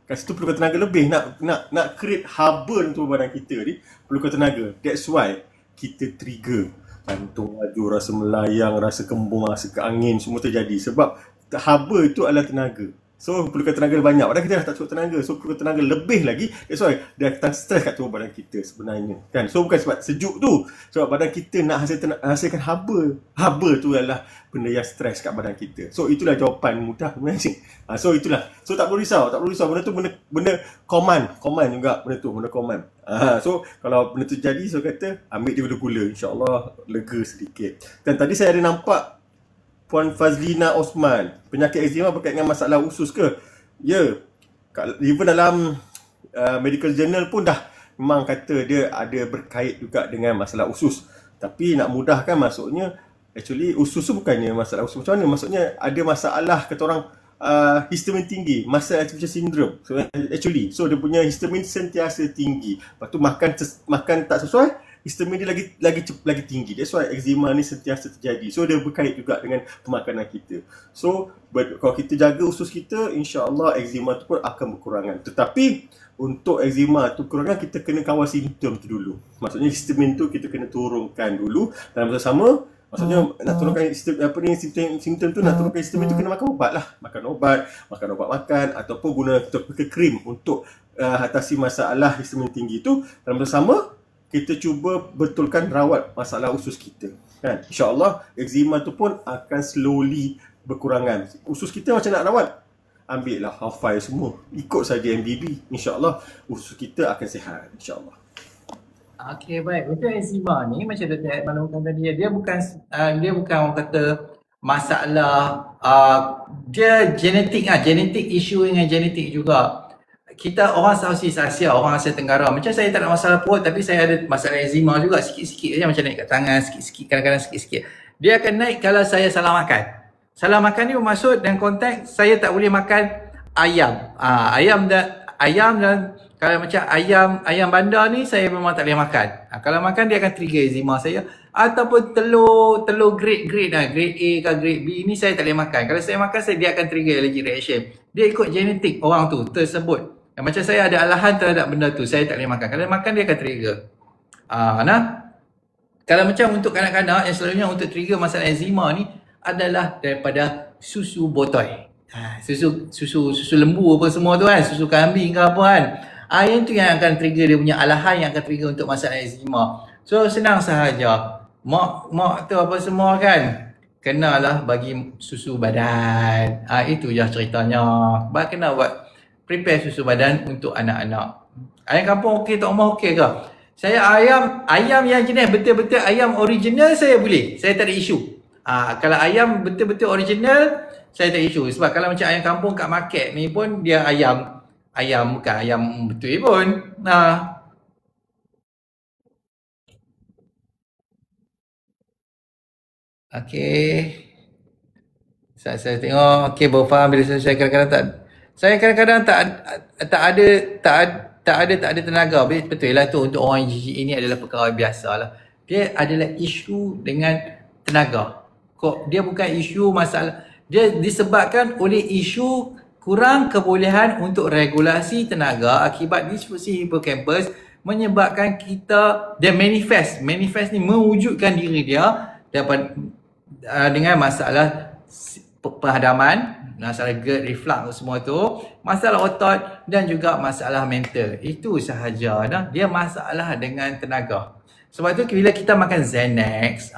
Kat situ perlukan tenaga lebih. Nak create haba dalam tubuh badan kita ni perlukan tenaga. That's why kita trigger. Jantung laju, rasa melayang, rasa kembung, rasa keangin, semua terjadi. Sebab haba itu adalah tenaga. So perlukan tenaga banyak. Badan kita dah tak cukup tenaga. So perlukan tenaga lebih lagi. That's why dia akan stres kat tubuh badan kita sebenarnya. Kan? So bukan sebab sejuk tu. Sebab badan kita nak hasilkan haba. Haba tu adalah benda yang stres kat badan kita. So itulah jawapan mudah sebenarnya. So itulah. So tak perlu risau. Benda tu benda command juga benda tu. Benda command. So kalau benda tu jadi, so kata ambil dia gula-gula. InsyaAllah lega sedikit. Dan tadi saya ada nampak Puan Fazlina Osman, penyakit eczema berkaitan dengan masalah usus ke? Ya, even dalam medical journal pun dah memang kata dia ada berkait juga dengan masalah usus. Tapi nak mudahkan, maksudnya actually usus tu bukannya masalah usus macam mana. Maksudnya ada masalah kata orang histamin tinggi, muscle atrophy syndrome. So actually, so dia punya histamin sentiasa tinggi. Lepas tu makan tak sesuai, histamin dia lagi tinggi. That's why eczema ni sentiasa terjadi. So dia berkait juga dengan pemakanan kita. So kalau kita jaga usus kita, insya-Allah eczema tu pun akan berkurangan. Tetapi untuk eczema tu kurangan, kita kena kawal simptom tu dulu. Maksudnya histamin tu kita kena turunkan dulu. Dan masa sama, maksudnya nak turunkan simptom tu, nak turunkan histamin tu kena makan ubat lah. Makan ubat makan, ataupun guna krim untuk atasi masalah histamin tinggi tu. Dan masa sama, kita cuba betulkan rawat masalah usus kita. Kan? InsyaAllah eczema tu pun akan slowly berkurangan. Usus kita macam nak rawat? Ambil lah Halfai semua. Ikut saja MBB. InsyaAllah usus kita akan sihat. InsyaAllah. Okey, baik. Untuk eczema ni macam Dr. Ed maklumkan tadi, dia bukan orang kata masalah dia genetik issue dengan genetik juga. Kita orang Southeast Asia, orang Asia Tenggara, macam saya tak ada masalah perut tapi saya ada masalah eczema juga sikit-sikit saja, macam naik kat tangan sikit-sikit, kadang-kadang sikit-sikit. Dia akan naik kalau saya salah makan. Salah makan ni bermaksud dalam konteks saya tak boleh makan ayam. Ayam dan kalau macam ayam bandar ni saya memang tak boleh makan. Kalau makan dia akan trigger eczema saya. Ataupun telur grade A ke grade B ni saya tak boleh makan. Kalau saya makan dia akan trigger allergic reaction. Dia ikut genetik orang tu tersebut. Macam saya ada alahan terhadap benda tu, saya tak boleh makan. Kalau makan dia akan trigger. Kalau macam untuk kanak-kanak yang selalunya untuk trigger masalah eczema ni adalah daripada susu botol. Susu lembu apa semua tu kan, susu kambing ke apa kan. Yang tu yang akan trigger dia punya alahan yang akan trigger untuk masalah eczema. So senang sahaja. Mak tu apa semua kan, kenalah bagi susu badan. Itu je ceritanya. Kena buat prepare susu badan untuk anak-anak. Ayam kampung okey, Tok Omah okey ke? Saya ayam yang jenis betul-betul ayam original saya boleh. Saya tak ada isu. Kalau ayam betul-betul original saya tak ada isu. Sebab kalau macam ayam kampung kat market ni pun dia ayam bukan ayam betul pun. Okey. Saya tengok okey baru faham bila saya kadang-kadang tak ada tenaga. Betul lah tu, untuk orang GGE ni adalah perkara biasa lah. Dia adalah isu dengan tenaga. Dia bukan isu masalah, dia disebabkan oleh isu kurang kebolehan untuk regulasi tenaga akibat disfungsi hippocampus, menyebabkan dia manifest ni mewujudkan diri dia dapat dengan masalah penghadaman, masalah GERD, reflux semua tu, masalah otot dan juga masalah mental. Itu sahaja. Dia masalah dengan tenaga. Sebab tu bila kita makan Xanax,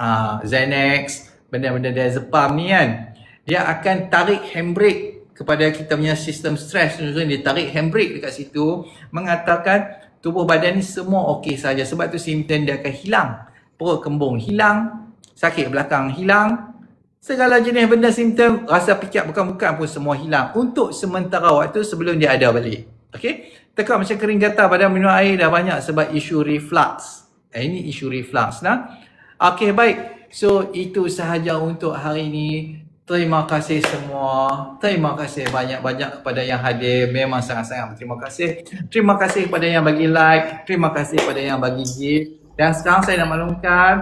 benda-benda diazepam ni kan, dia akan tarik handbrake kepada kita punya sistem stres. Dia tarik handbrake dekat situ, mengatakan tubuh badan ni semua okey saja. Sebab tu simptom dia akan hilang. Perut kembung hilang, sakit belakang hilang, segala jenis benda simptom, rasa pikat bukan-bukan pun semua hilang untuk sementara waktu sebelum dia ada balik. Okey? Tekak macam kering gatal pada minum air dah banyak sebab isu reflux. Ini isu reflux lah. Okey, baik. So itu sahaja untuk hari ini. Terima kasih semua. Terima kasih banyak-banyak kepada yang hadir. Memang sangat-sangat berterima kasih. Terima kasih kepada yang bagi like. Terima kasih kepada yang bagi gift. Dan sekarang saya nak maklumkan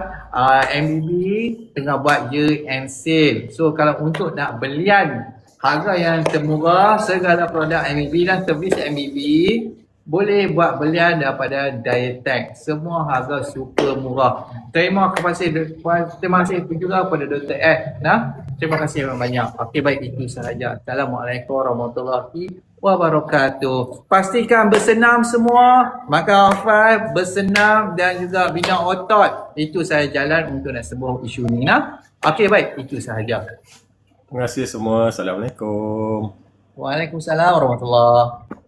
MBB tengah buat year end sale. So kalau untuk nak belian harga yang termurah segala produk MBB dan servis MBB, boleh buat belian daripada Dietech. Semua harga super murah. Terima kasih juga kepada Dr. Ed. Terima kasih banyak. Okey, baik, itu sahaja. Assalamualaikum warahmatullahi wabarakatuh. Pastikan bersenam semua, makan hafal, bersenam dan juga bina otot. Itu saya jalan untuk nak sembuh isu ni. Okey, baik, itu sahaja. Terima kasih semua. Assalamualaikum. Waalaikumsalam warahmatullahi.